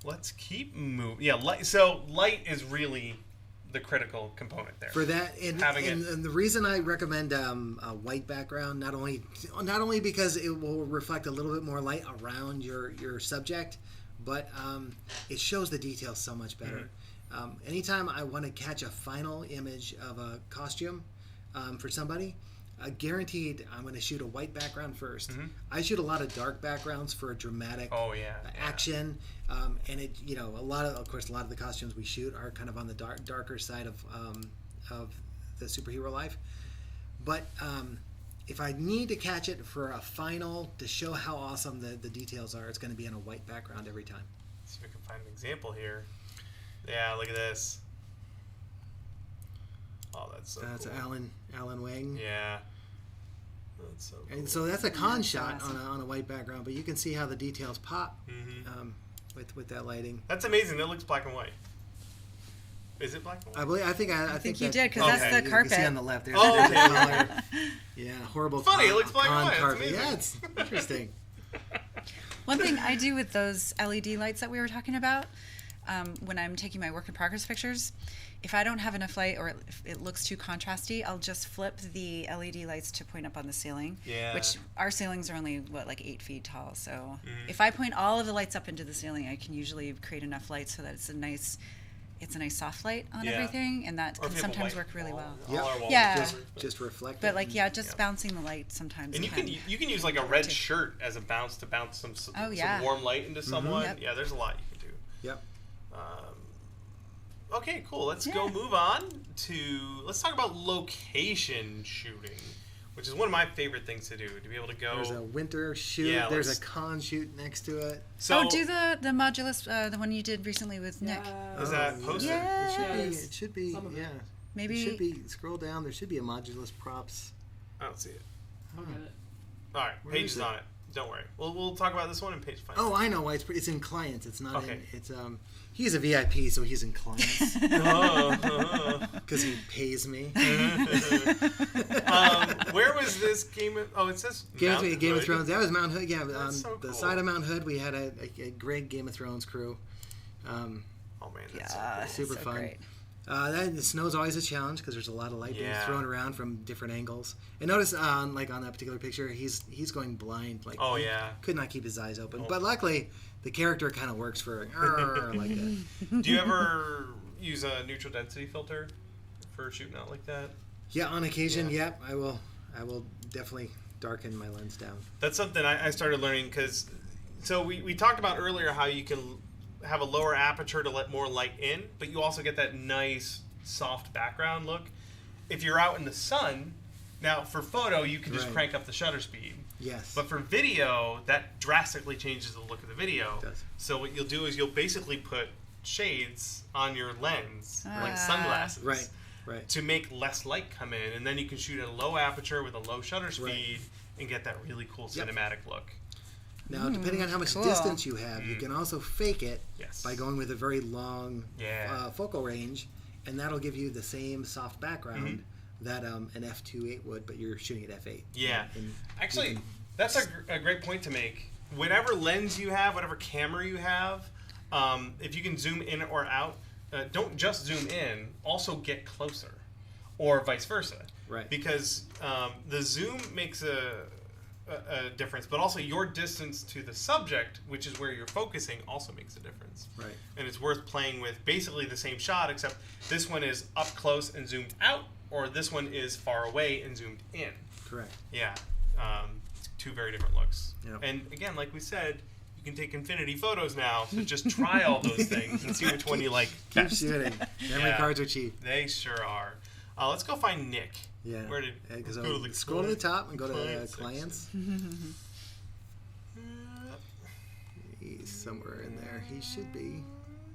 Let's keep moving. Yeah, light is really the critical component there. For that, and the reason I recommend a white background, not only because it will reflect a little bit more light around your subject, but it shows the details so much better. Anytime I want to catch a final image of a costume for somebody, guaranteed I'm going to shoot a white background first. I shoot a lot of dark backgrounds for a dramatic action, and it a lot of the costumes we shoot are kind of on the darker side of the superhero life. But if I need to catch it for a final to show how awesome the details are, it's going to be on a white background every time. Let's see if we can find an example here. Yeah, look at this. Oh, that's so cool. Alan Wang. Yeah. That's so cool. And so that's a con shot on a white background, but you can see how the details pop with that lighting. That's amazing. That looks black and white. Is it black and white? I think you did, because that's the carpet. You can see on the left. There's okay. color. Yeah, horrible. Funny, it looks black and white. Carpet. Yeah, it's interesting. One thing I do with those LED lights that we were talking about, when I'm taking my work in progress pictures, if I don't have enough light or if it looks too contrasty, I'll just flip the LED lights to point up on the ceiling. Yeah. Which our ceilings are only, like 8 feet tall. So if I point all of the lights up into the ceiling, I can usually create enough light so that it's a nice soft light on everything, and that can sometimes work really well. Yeah. Just reflect. But bouncing the light sometimes. And you can use like a red shirt as a bounce to bounce some warm light into someone. Yep. Yeah, there's a lot you can do. Yep. Okay, cool. Let's move on to let's talk about location shooting, which is one of my favorite things to do. To be able to go. There's a winter shoot. Yeah, there's a con shoot next to it. So do the Modulus, the one you did recently with Nick. Is that posted? Yes. It should be. Yeah. Maybe. It should be. Scroll down. There should be a Modulus Props. I don't see it. All right, Paige is on it. Don't worry. We'll talk about this one and Paige finds it. Oh, I know why it's in clients. It's not in. It's He's a VIP, so he's in clients. Because he pays me. Where was this Game of... it says Game of Thrones. That was Mount Hood. Yeah, That's so the cool. side of Mount Hood, we had a great Game of Thrones crew. Oh, man, that's so cool. Super fun. Great. The snow's always a challenge because there's a lot of light being thrown around from different angles. And notice, on that particular picture, he's going blind. Could not keep his eyes open. But luckily, the character kind of works for like that. Do you ever use a neutral density filter for shooting out like that? Yeah, on occasion. Yeah, I will definitely darken my lens down. That's something I started learning because we talked about earlier how you can have a lower aperture to let more light in, but you also get that nice soft background look. If you're out in the sun, now for photo you can just crank up the shutter speed. Yes. But for video, that drastically changes the look of the video. It does. So what you'll do is you'll basically put shades on your lens, like sunglasses. Right. To make less light come in, and then you can shoot at a low aperture with a low shutter speed and get that really cool cinematic look. Now, depending on how much distance you have, you can also fake it by going with a very long focal range, and that'll give you the same soft background that an f2.8 would, but you're shooting at f8. Yeah. Actually, that's a great point to make. Whatever lens you have, whatever camera you have, if you can zoom in or out, don't just zoom in, also get closer, or vice versa. Right. Because the zoom makes a difference, but also your distance to the subject, which is where you're focusing, also makes a difference. Right. And it's worth playing with basically the same shot, except this one is up close and zoomed out, or this one is far away and zoomed in. Correct. Yeah. Two very different looks. Yep. And again, like we said, you can take infinity photos now, so just try all those things and see which one you like best. Keep shooting. Memory cards are cheap. They sure are. Let's go find Nick. Yeah. Where did scroll to the top and go to clients. He's somewhere in there. He should be.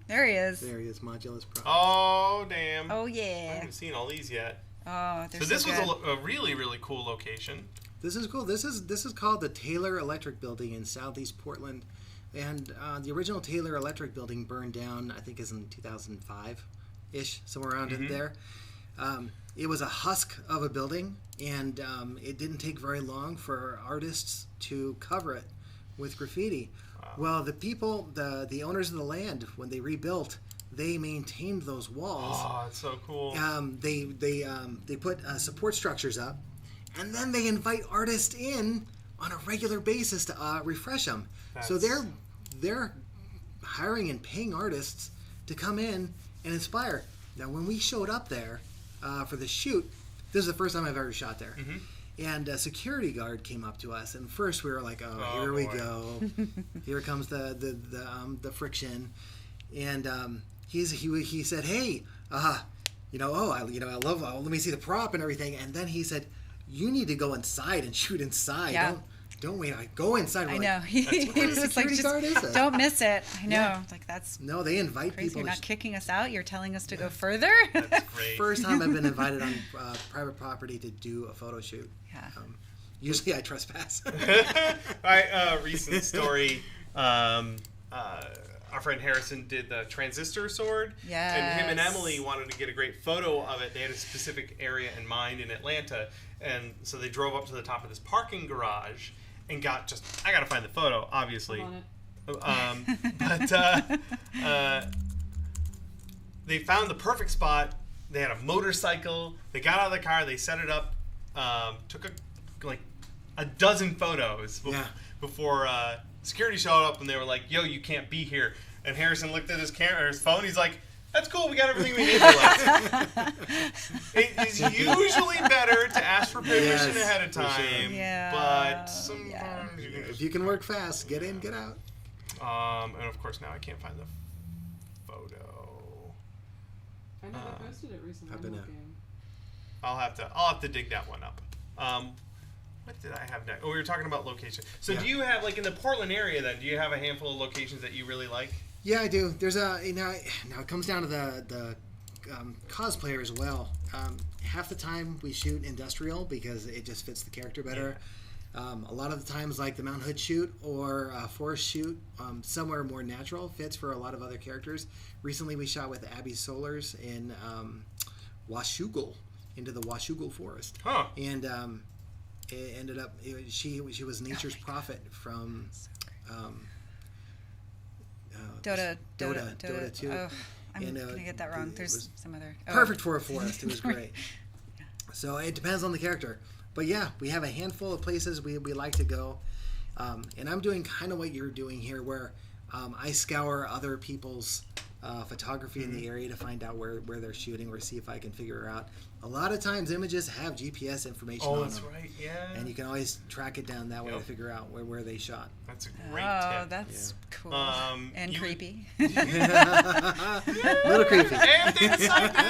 There he is. There he is. Modulus Props. Oh damn. Oh yeah. I haven't seen all these yet. Oh, so this was a really, really cool location. This is cool. This is called the Taylor Electric Building in Southeast Portland, and the original Taylor Electric Building burned down. I think is in 2005-ish, somewhere around in there. It was a husk of a building, and it didn't take very long for artists to cover it with graffiti. Wow. Well, the people, the owners of the land, when they rebuilt, they maintained those walls. Oh, that's so cool. They put support structures up, and then they invite artists in on a regular basis to refresh them. So they're hiring and paying artists to come in and inspire. Now, when we showed up there for the shoot, this is the first time I've ever shot there. And a security guard came up to us, and first we were like, "Oh, here we go! Here comes the friction." And he said, "Hey, I love. Let me see the prop and everything." And then he said, "You need to go inside and shoot inside. Yeah. Don't wait. Go inside." I know. He was just like, don't miss it. I know. Yeah. Like that's no. They invite crazy. people. You're not kicking us out. You're telling us to go further. That's great. First time I've been invited on private property to do a photo shoot. Yeah. Usually I trespass. Recent story. Our friend Harrison did the transistor sword. Yes. And him and Emily wanted to get a great photo of it. They had a specific area in mind in Atlanta. And so they drove up to the top of this parking garage and got I got to find the photo, obviously. They found the perfect spot. They had a motorcycle. They got out of the car. They set it up. Took a dozen photos before security showed up, and they were like, "Yo, you can't be here." And Harrison looked at his phone. He's like, "That's cool. We got everything we need for us." It is usually better to ask for permission ahead of time. Yeah. But sometimes if you can work fast, get in, get out. And of course now I can't find the photo. I know I posted it recently. I'll have to dig that one up. What did I have next? Oh, we were talking about location. So do you have, like, in the Portland area then, do you have a handful of locations that you really like? Yeah, I do. There's now it comes down to the cosplayer as well. Half the time we shoot industrial because it just fits the character better. A lot of the times, like the Mount Hood shoot or forest shoot, somewhere more natural fits for a lot of other characters. Recently we shot with Abby Solers in Washougal, into the Washougal forest. Huh. And it ended up, she was Nature's Prophet from Dota 2. Oh, I'm going to get that wrong. There's some other... Perfect for a forest. It was great. So it depends on the character. But yeah, we have a handful of places we like to go. And I'm doing kind of what you're doing here, where I scour other people's photography in the area to find out where they're shooting or see if I can figure out. A lot of times images have GPS information on them. Oh, that's right, yeah. And you can alwaess track it down that way to figure out where they shot. That's a great tip. Oh, that's cool. And creepy. Little creepy. And they decided to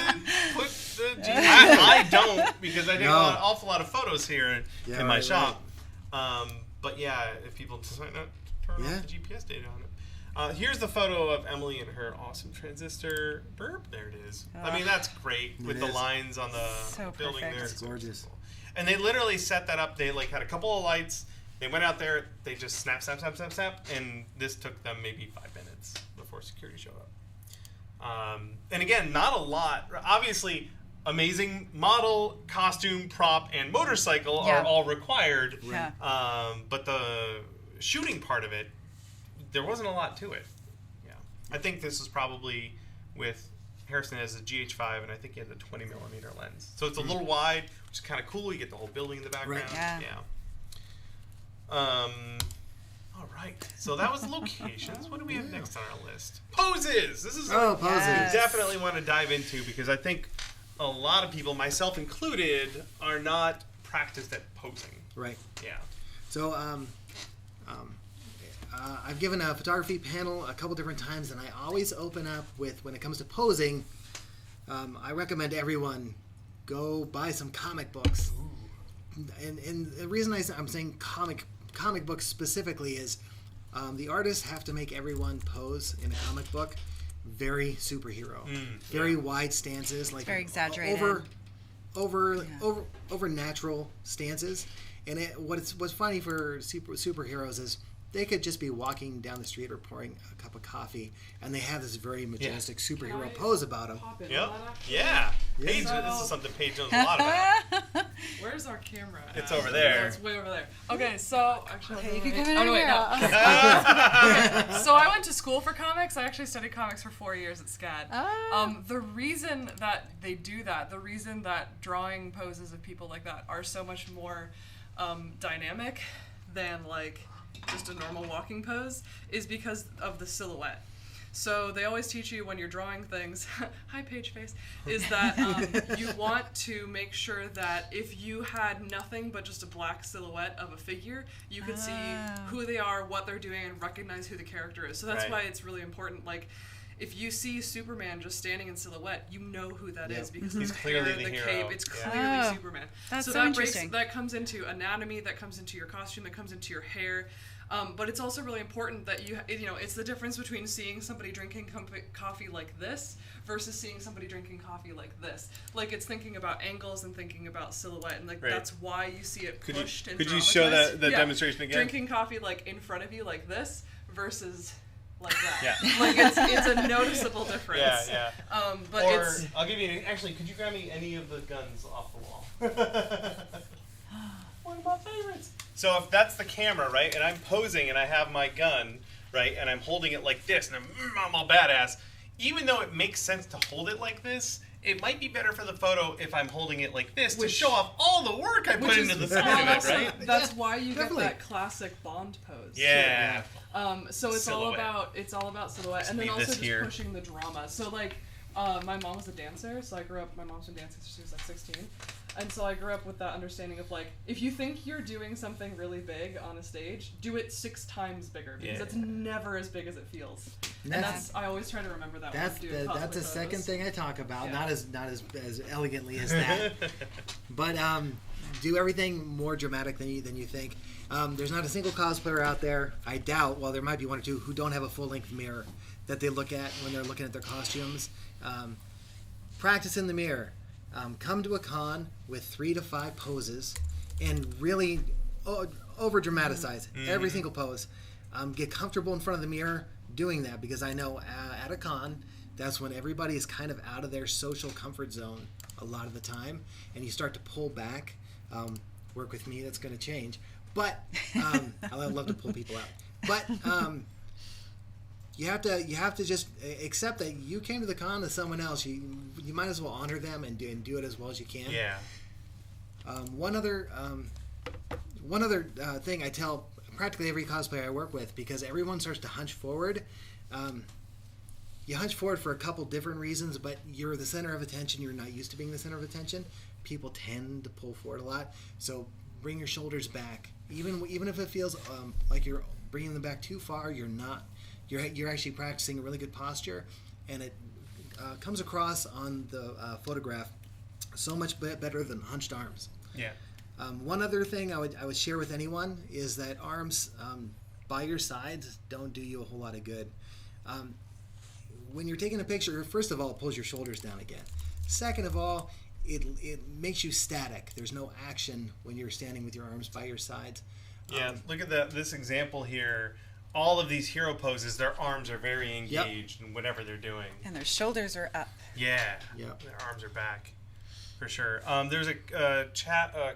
put the GPS. I don't, because I take an awful lot of photos here in my shop. Right. But yeah, if people decide not to turn off the GPS data on it. Here's the photo of Emily and her awesome transistor burp. There it is. I mean, that's great with the lines on the building there. It's gorgeous. And they literally set that up. They had a couple of lights. They went out there. They just snap. And this took them maybe 5 minutes before security showed up. And again, not a lot. Obviously, amazing model, costume, prop, and motorcycle are all required. Yeah. But the shooting part of it, there wasn't a lot to it. Yeah. I think this is probably with Harrison has a GH5, and I think he has a 20mm lens. So it's a little wide, which is kind of cool. You get the whole building in the background. Right. Yeah. All right. So that was the locations. What do we have next on our list? Poses. This is poses. We definitely want to dive into, because I think a lot of people, myself included, are not practiced at posing. Right. Yeah. So I've given a photography panel a couple different times, and I always open up with, when it comes to posing, I recommend everyone go buy some comic books. And the reason I'm saying comic books specifically is the artists have to make everyone pose in a comic book very superhero, very wide stances, like very exaggerated, over natural stances. And what's funny for superheroes is they could just be walking down the street or pouring a cup of coffee, and they have this very majestic superhero pose about them. Yep. Yeah. Paige, this is something Paige knows a lot about. Where's our camera? It's over there. Yeah, it's way over there. Okay, so actually, you can come in here. Okay, so I went to school for comics. I actually studied comics for 4 years at SCAD. The reason that they do that, the reason that drawing poses of people like that are so much more dynamic than like just a normal walking pose is because of the silhouette. So they always teach you when you're drawing things, hi Paige face, is that you want to make sure that if you had nothing but just a black silhouette of a figure, you could see who they are, what they're doing, and recognize who the character is. So that's why it's really important. Like, if you see Superman just standing in silhouette, you know who that is because he's the clearly hair, the hero. cape, it's clearly Superman. That's so that interesting. That comes into anatomy, that comes into your costume, that comes into your hair. But it's also really important that it's the difference between seeing somebody drinking coffee like this versus seeing somebody drinking coffee like this. Like, it's thinking about angles and thinking about silhouette, and that's why you see it pushed and Could you show that demonstration again? Drinking coffee like in front of you like this versus like that. Yeah. Like, it's a noticeable difference. Yeah. I'll give you actually, could you grab me any of the guns off the wall? One of my favorites. So if that's the camera, right, and I'm posing and I have my gun, right, and I'm holding it like this, and I'm all badass, even though it makes sense to hold it like this, it might be better for the photo if I'm holding it like this to show off all the work I put into the side of it, right? That's why you get that classic Bond pose. Yeah. So it's silhouette. all about silhouette, and then also just pushing the drama. So like, my mom was a dancer, so my mom's been dancing since she was like 16. And so I grew up with that understanding of, like, if you think you're doing something really big on a stage, do it 6 times bigger, because it's never as big as it feels. I always try to remember that. That's the second thing I talk about. Not as elegantly as that, but do everything more dramatic than you think. There's not a single cosplayer out there, I doubt. Well, there might be one or two who don't have a full-length mirror that they look at when they're looking at their costumes. Practice in the mirror. Come to a con with 3 to 5 poses and really over dramatize every single pose. Get comfortable in front of the mirror doing that, because I know at a con, that's when everybody is kind of out of their social comfort zone a lot of the time, and you start to pull back. Work with me, that's going to change. But I love to pull people out. But you have to just accept that you came to the con as someone else. You might as well honor them and do it as well as you can. Yeah. One other thing I tell practically every cosplayer I work with, because everyone starts to hunch forward. You hunch forward for a couple different reasons, but you're the center of attention. You're not used to being the center of attention. People tend to pull forward a lot. So bring your shoulders back. Even if it feels like you're bringing them back too far, you're not. You're actually practicing a really good posture, and it comes across on the photograph so much better than hunched arms. Yeah. One other thing I would share with anyone is that arms by your sides don't do you a whole lot of good. When you're taking a picture, first of all, it pulls your shoulders down again. Second of all, it makes you static. There's no action when you're standing with your arms by your sides. Yeah, look at this example here. All of these hero poses, their arms are very engaged in whatever they're doing. And their shoulders are up. Yeah. Yep. Their arms are back. For sure. There's a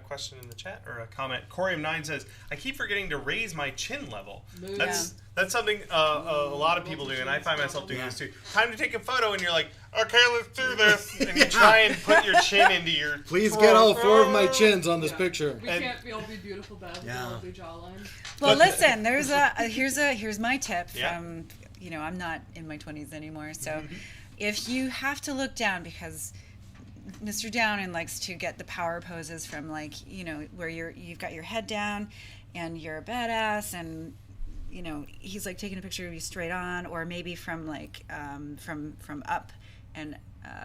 question in the chat, or a comment. Corium9 says, I keep forgetting to raise my chin level. That's something a lot of people do, and I find myself doing this too. Time to take a photo, and you're like, okay, let's do this. And you try and put your chin into your... Please get all 4 of my chins on this picture. We can't be all be beautiful, Bev. We all do jawline. Well, listen, here's my tip from, I'm not in my 20s anymore, so if you have to look down, because Mr. Downen likes to get the power poses from, like, where you've got your head down and you're a badass, and he's like taking a picture of you straight on, or maybe from like from up and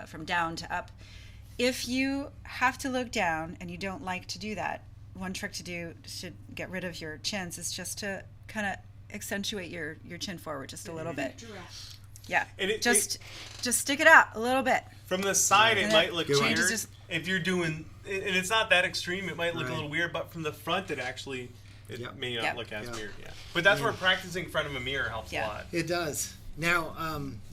from down to up. If you have to look down and you don't like to do that, one trick to do to get rid of your chins is just to kind of accentuate your chin forward just a little bit. Yeah, just stick it out a little bit. From the side, it might look weird. If you're doing, and it's not that extreme, it might look a little weird. But from the front, it actually may not look as weird. Yeah, but that's where practicing in front of a mirror helps a lot. It does. Now,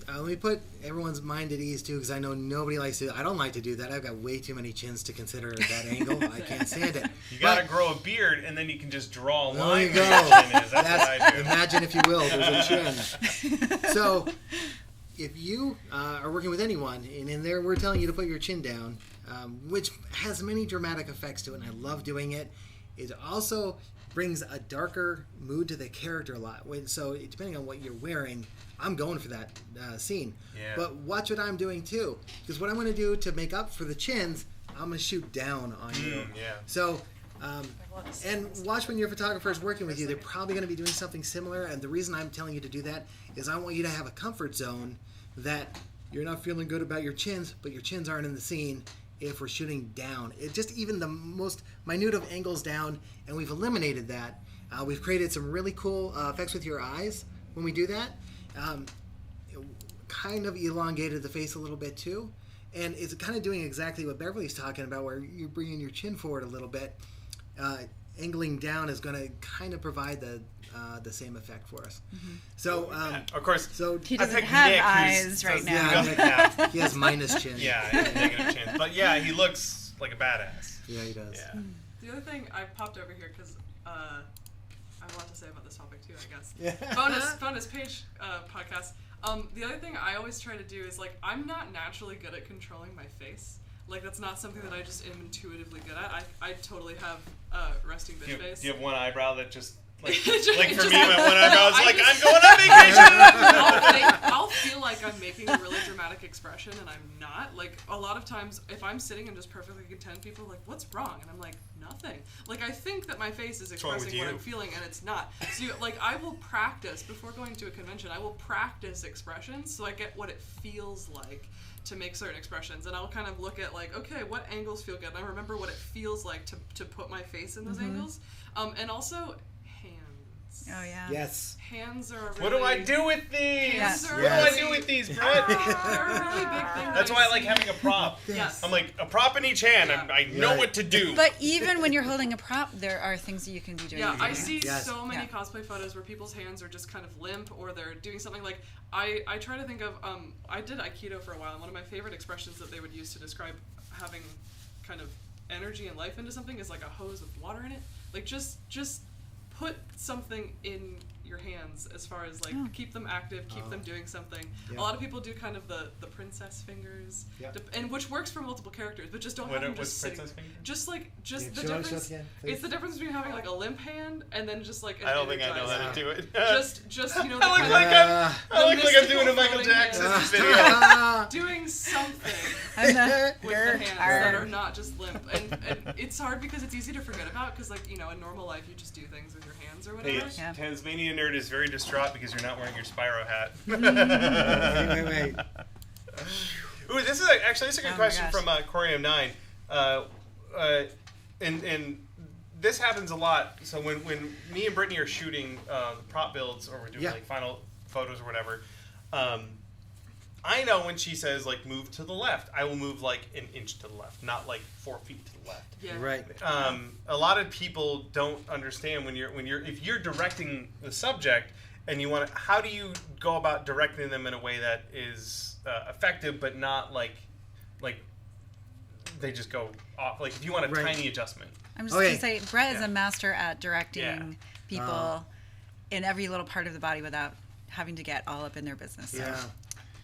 let me put everyone's mind at ease too, because I know nobody likes to. I don't like to do that. I've got way too many chins to consider at that angle. I can't stand it. You gotta grow a beard, and then you can just draw a line. There you go. That's what I do. Imagine, if you will, there's a chin. So, if you are working with anyone, and in there we're telling you to put your chin down, which has many dramatic effects to it, and I love doing it. It also brings a darker mood to the character a lot. So depending on what you're wearing, I'm going for that scene. Yeah. But watch what I'm doing too, because what I'm going to do to make up for the chins, I'm going to shoot down on you. Yeah. So And watch when your photographer is working with you. They're probably going to be doing something similar. And the reason I'm telling you to do that is I want you to have a comfort zone that you're not feeling good about your chins, but your chins aren't in the scene if we're shooting down. It just even the most minute of angles down, and we've eliminated that. We've created some really cool effects with your eyes when we do that. Kind of elongated the face a little bit too. And it's kind of doing exactly what Beverly's talking about, where you're bringing your chin forward a little bit. Angling down is going to kind of provide the same effect for us. Mm-hmm. So, of course, he doesn't have Nick, eyes right now. Yeah, he has minus chin. Yeah, he has negative chin. But yeah, he looks like a badass. Yeah, he does. Yeah. The other thing I popped over here because I have a lot to say about this topic too, I guess. Yeah. Bonus page podcast. The other thing I always try to do is, like, I'm not naturally good at controlling my face. Like, that's not something that I just am intuitively good at. I totally have resting bitch face. Do you have one eyebrow that just, like for me, my one eyebrow is like, I'm going on vacation! I'll feel like I'm making a really dramatic expression, and I'm not. Like, a lot of times, if I'm sitting and just perfectly content, people are like, what's wrong? And I'm like, nothing. Like, I think that my face is expressing what I'm feeling, and it's not. So, like, I will practice, before going to a convention, I will practice expressions so I get what it feels like to make certain expressions, and I'll kind of look at, like, okay, what angles feel good, and I remember what it feels like to put my face in those angles, and also hands. Oh yeah. Yes. Hands are a really... What do I do with these? Yes. What do I do with these, Brett? They're a really big thing. That's why I like having a prop. Yes. I'm like, a prop in each hand. Yeah. I know what to do. But even when you're holding a prop, there are things that you can be doing. Yeah, with your I see hands. so many cosplay photos where people's hands are just kind of limp, or they're doing something like, I try to think of, I did Aikido for a while, and one of my favorite expressions that they would use to describe having kind of energy and life into something is like a hose with water in it. Like, just put something in your hands as far as, like, keep them active, keep them doing something. Yeah. A lot of people do kind of the princess fingers, and which works for multiple characters, but just don't have them just sitting. Just the difference. It's the difference between having, like, a limp hand and then just, like, an I don't think I know how to do it. just you know. I look like I'm doing a Michael Jackson video. Doing something with the hands that are not just limp, and it's hard because it's easy to forget about, because, like, you know, in normal life you just do things with your hands or whatever. Hey, Tasmania Nerd is very distraught because you're not wearing your Spyro hat. Wait. Ooh, this is a good question from Corium9. And this happens a lot. So when me and Brittany are shooting prop builds, or we're doing like final photos or whatever, I know when she says, like, move to the left, I will move like an inch to the left, not like 4 feet to the left. Yeah. Right. A lot of people don't understand if you're directing the subject and you want to, how do you go about directing them in a way that is effective but not like they just go off. Like, if you want a tiny adjustment. I'm just gonna say, Brett is a master at directing people in every little part of the body without having to get all up in their business. So. Yeah.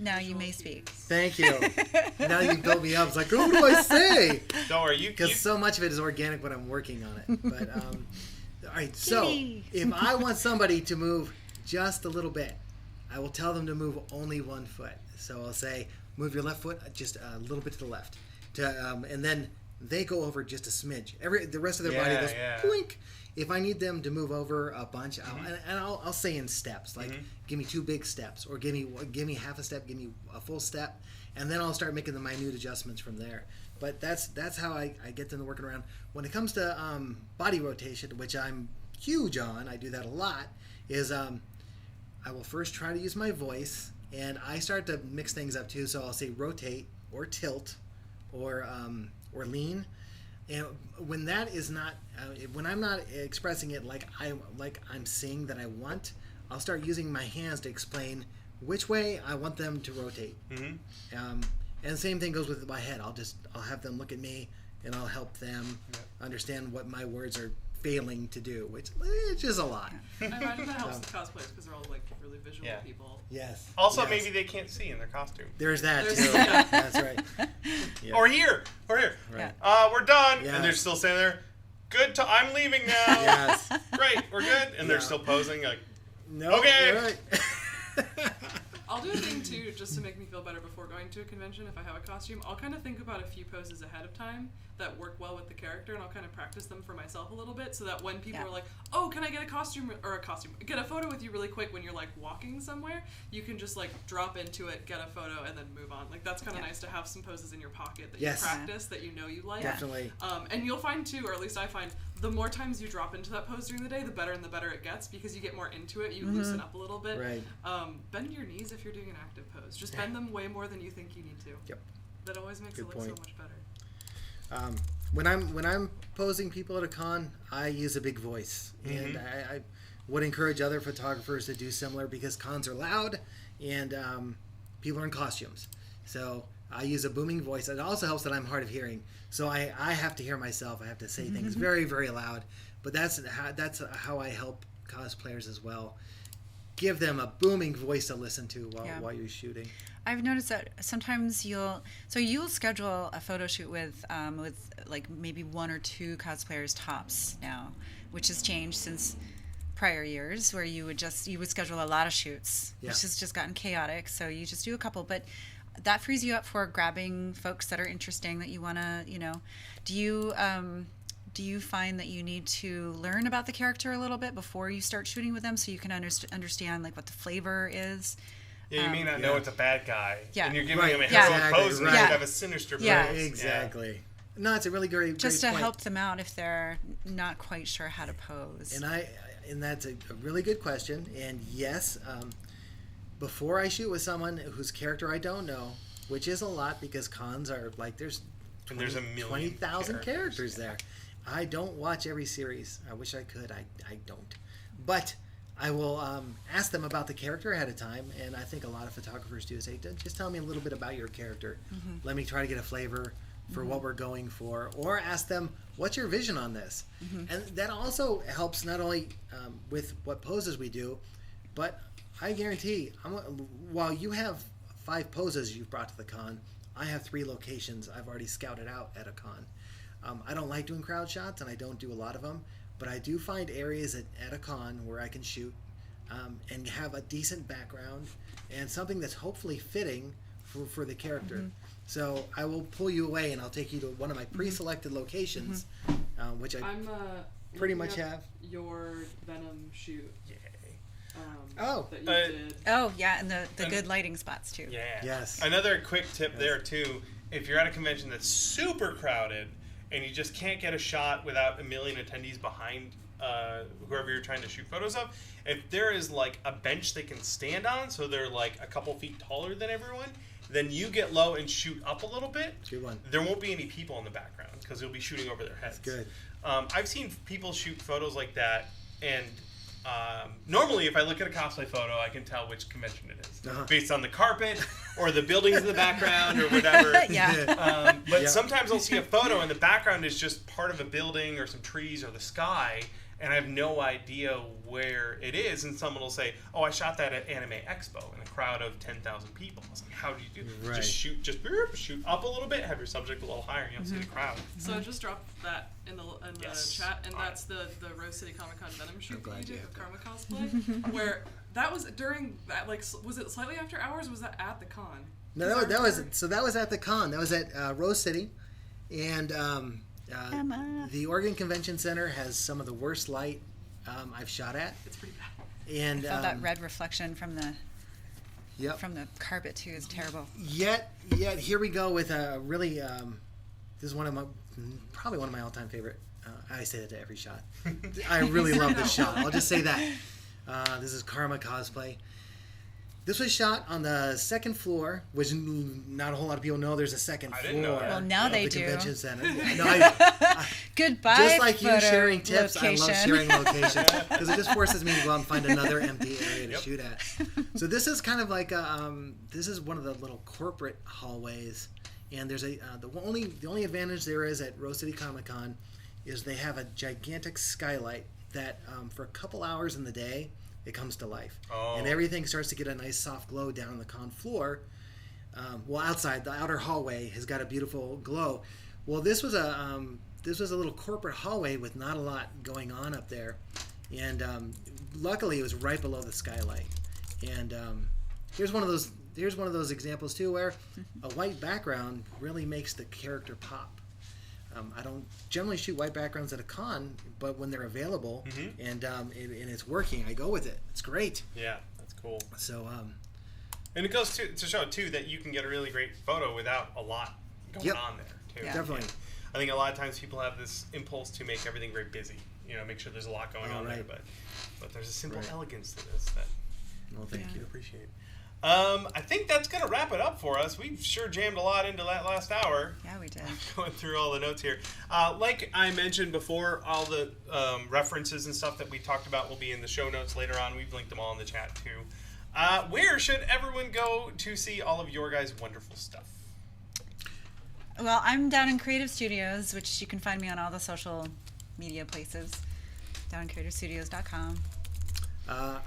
Now you may speak. Thank you. Now you build me up. It's like, what do I say? Don't worry, because so much of it is organic when I'm working on it. But all right, so if I want somebody to move just a little bit, I will tell them to move only 1 foot. So I'll say, move your left foot just a little bit to the left, and then they go over just a smidge. The rest of their body goes blink. If I need them to move over a bunch, I'll say in steps, like give me 2 big steps, or give me half a step, give me a full step, and then I'll start making the minute adjustments from there. But that's how I get them to work around. When it comes to body rotation, which I'm huge on, I do that a lot, is I will first try to use my voice, and I start to mix things up too. So I'll say rotate, or tilt, or lean. And when that is not, when I'm not expressing it like I'm saying that I want, I'll start using my hands to explain which way I want them to rotate. And the same thing goes with my head. I'll have them look at me, and I'll help them understand what my words are failing to do, which is a lot. I imagine that helps the cosplayers, because they're all, like, really visual people. Yes. Also, maybe they can't see in their costume. There's that too. That's right. Yeah. Or here. Right. We're done, Yeah. and they're still standing there. Good. I'm leaving now. Great. We're good, and they're still posing like. No. Okay. You're right. I'll do a thing too, just to make me feel better before going to a convention. If I have a costume, I'll kind of think about a few poses ahead of time that work well with the character, and I'll kind of practice them for myself a little bit, so that when people are like, "Oh, can I get a get a photo with you really quick?" When you're like walking somewhere, you can just like drop into it, get a photo, and then move on. Like that's kind of nice to have some poses in your pocket that you practice, that you know you like. Definitely. And you'll find too, or at least I find, the more times you drop into that pose during the day, the better and the better it gets, because you get more into it. You loosen up a little bit. Right. Bend your knees if you're doing an active pose. Just bend them way more than you think you need to. Yep. That always makes it look so much better. When I'm posing people at a con, I use a big voice, and I would encourage other photographers to do similar, because cons are loud and people are in costumes. So I use a booming voice. It also helps that I'm hard of hearing, so I have to hear myself. I have to say things very, very loud. But that's how I help cosplayers as well. Give them a booming voice to listen to while you're shooting. I've noticed that sometimes you'll schedule a photo shoot with like maybe 1 or 2 cosplayers tops now, which has changed since prior years, where you would schedule a lot of shoots, which has just gotten chaotic. So you just do a couple, but that frees you up for grabbing folks that are interesting that you want to, do you find that you need to learn about the character a little bit before you start shooting with them, so you can understand like what the flavor is? Yeah, you may not know it's a bad guy, and you're giving him a heroic pose, and you have a sinister pose. Yeah, exactly. No, it's a really great just to point. help them out if they're not quite sure how to pose. And that's a really good question. And yes, before I shoot with someone whose character I don't know, which is a lot because cons are like there's 20,000 characters there. I don't watch every series. I wish I could. I don't. But I will ask them about the character ahead of time, and I think a lot of photographers do say, just tell me a little bit about your character. Let me try to get a flavor for what we're going for, or ask them, what's your vision on this? And that also helps not only with what poses we do, but I guarantee, while you have 5 poses you've brought to the con, I have 3 locations I've already scouted out at a con. I don't like doing crowd shots, and I don't do a lot of them, but I do find areas at a con where I can shoot and have a decent background and something that's hopefully fitting for the character. So I will pull you away, and I'll take you to one of my pre-selected locations, which I'm pretty much have. Your Venom shoot. That you did. Oh, yeah, and the good lighting spots, too. Yeah. Yes. Another quick tip there, too. If you're at a convention that's super crowded and you just can't get a shot without a million attendees behind whoever you're trying to shoot photos of, if there is like a bench they can stand on, so they're like a couple feet taller than everyone, then you get low and shoot up a little bit. Good one. There won't be any people in the background because you'll be shooting over their heads. That's good. I've seen people shoot photos like that, and normally if I look at a cosplay photo, I can tell which convention it is based on the carpet or the buildings in the background or whatever. But sometimes I'll see a photo and the background is just part of a building or some trees or the sky, and I have no idea where it is, and someone will say, "Oh, I shot that at Anime Expo in a crowd of 10,000 people." I was like, "How do you do that?" Just shoot up a little bit, have your subject a little higher, and you'll see the crowd. So I just dropped that in the chat, and that's the Rose City Comic Con Venom shoot that you did with Karma Cosplay, where that was during that, like, was it slightly after hours, or was that at the con? No, that was at the con. That was at Rose City, and the Oregon Convention Center has some of the worst light I've shot at. It's pretty bad. And I felt that red reflection from the carpet too is terrible. Yet here we go with a really this is probably one of my all-time favorite. I say that to every shot. I really love this shot. I'll just say that. This is Karma Cosplay. This was shot on the second floor, which not a whole lot of people know there's a second floor. Know that. Well, now they do. Convention center. Goodbye. Just like you sharing tips, location. I love sharing location because it just forces me to go out and find another empty area to shoot at. So this is kind of like this is one of the little corporate hallways, and there's the only advantage there is at Rose City Comic Con is they have a gigantic skylight that for a couple hours in the day it comes to life, and everything starts to get a nice soft glow down on the con floor. Outside the outer hallway has got a beautiful glow. Well, this was a little corporate hallway with not a lot going on up there, and luckily it was right below the skylight, and here's one of those examples too, where a white background really makes the character pop. I don't generally shoot white backgrounds at a con, but when they're available and it's working, I go with it. It's great. Yeah, that's cool. So, and it goes to show too that you can get a really great photo without a lot going on there too. Yeah. Definitely. Yeah. I think a lot of times people have this impulse to make everything very busy. Make sure there's a lot going on there, but there's a simple elegance to this that thank you. Appreciate. I think that's going to wrap it up for us. We've sure jammed a lot into that last hour. Yeah, we did. Going through all the notes here. Like I mentioned before, all the references and stuff that we talked about will be in the show notes later on. We've linked them all in the chat too. Where should everyone go to see all of your guys' wonderful stuff? Well, I'm down in Creative Studios, which you can find me on all the social media places. DownenCreativeStudios.com. I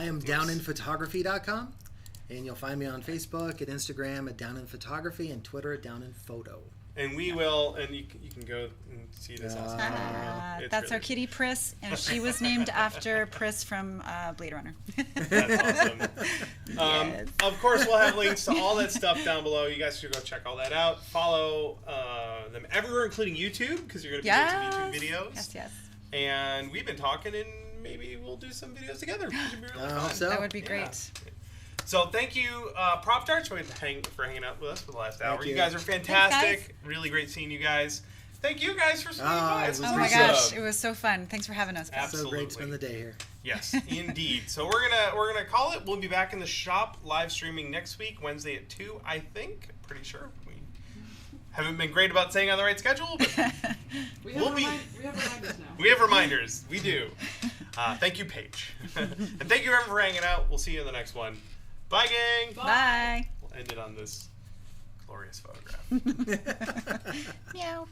am DownenPhotography.com. And you'll find me on Facebook and Instagram at Downen Photography and Twitter at Downen Photo. And we will, and you can go and see this. That's really our kitty Pris, and she was named after Pris from Blade Runner. That's awesome. Yes. Of course, we'll have links to all that stuff down below. You guys should go check all that out. Follow them everywhere, including YouTube, because you're going to be doing some YouTube videos. Yes. And we've been talking, and maybe we'll do some videos together. Which would be really fun. So. That would be great. Yeah. So thank you, Prop Darts, for hanging out with us for the last hour. You guys are fantastic. Thanks, guys. Really great seeing you guys. Thank you guys for swinging by. Oh my gosh, it was so fun. Thanks for having us, guys. Absolutely. So great to spend the day here. Yes, indeed. So we're gonna call it. We'll be back in the shop live streaming next week, Wednesday at 2, I think. Pretty sure. We haven't been great about staying on the right schedule, but we have reminders now. We have reminders. We do. Thank you, Paige. And thank you, everyone, for hanging out. We'll see you in the next one. Bye, gang. Bye. We'll end it on this glorious photograph. Meow.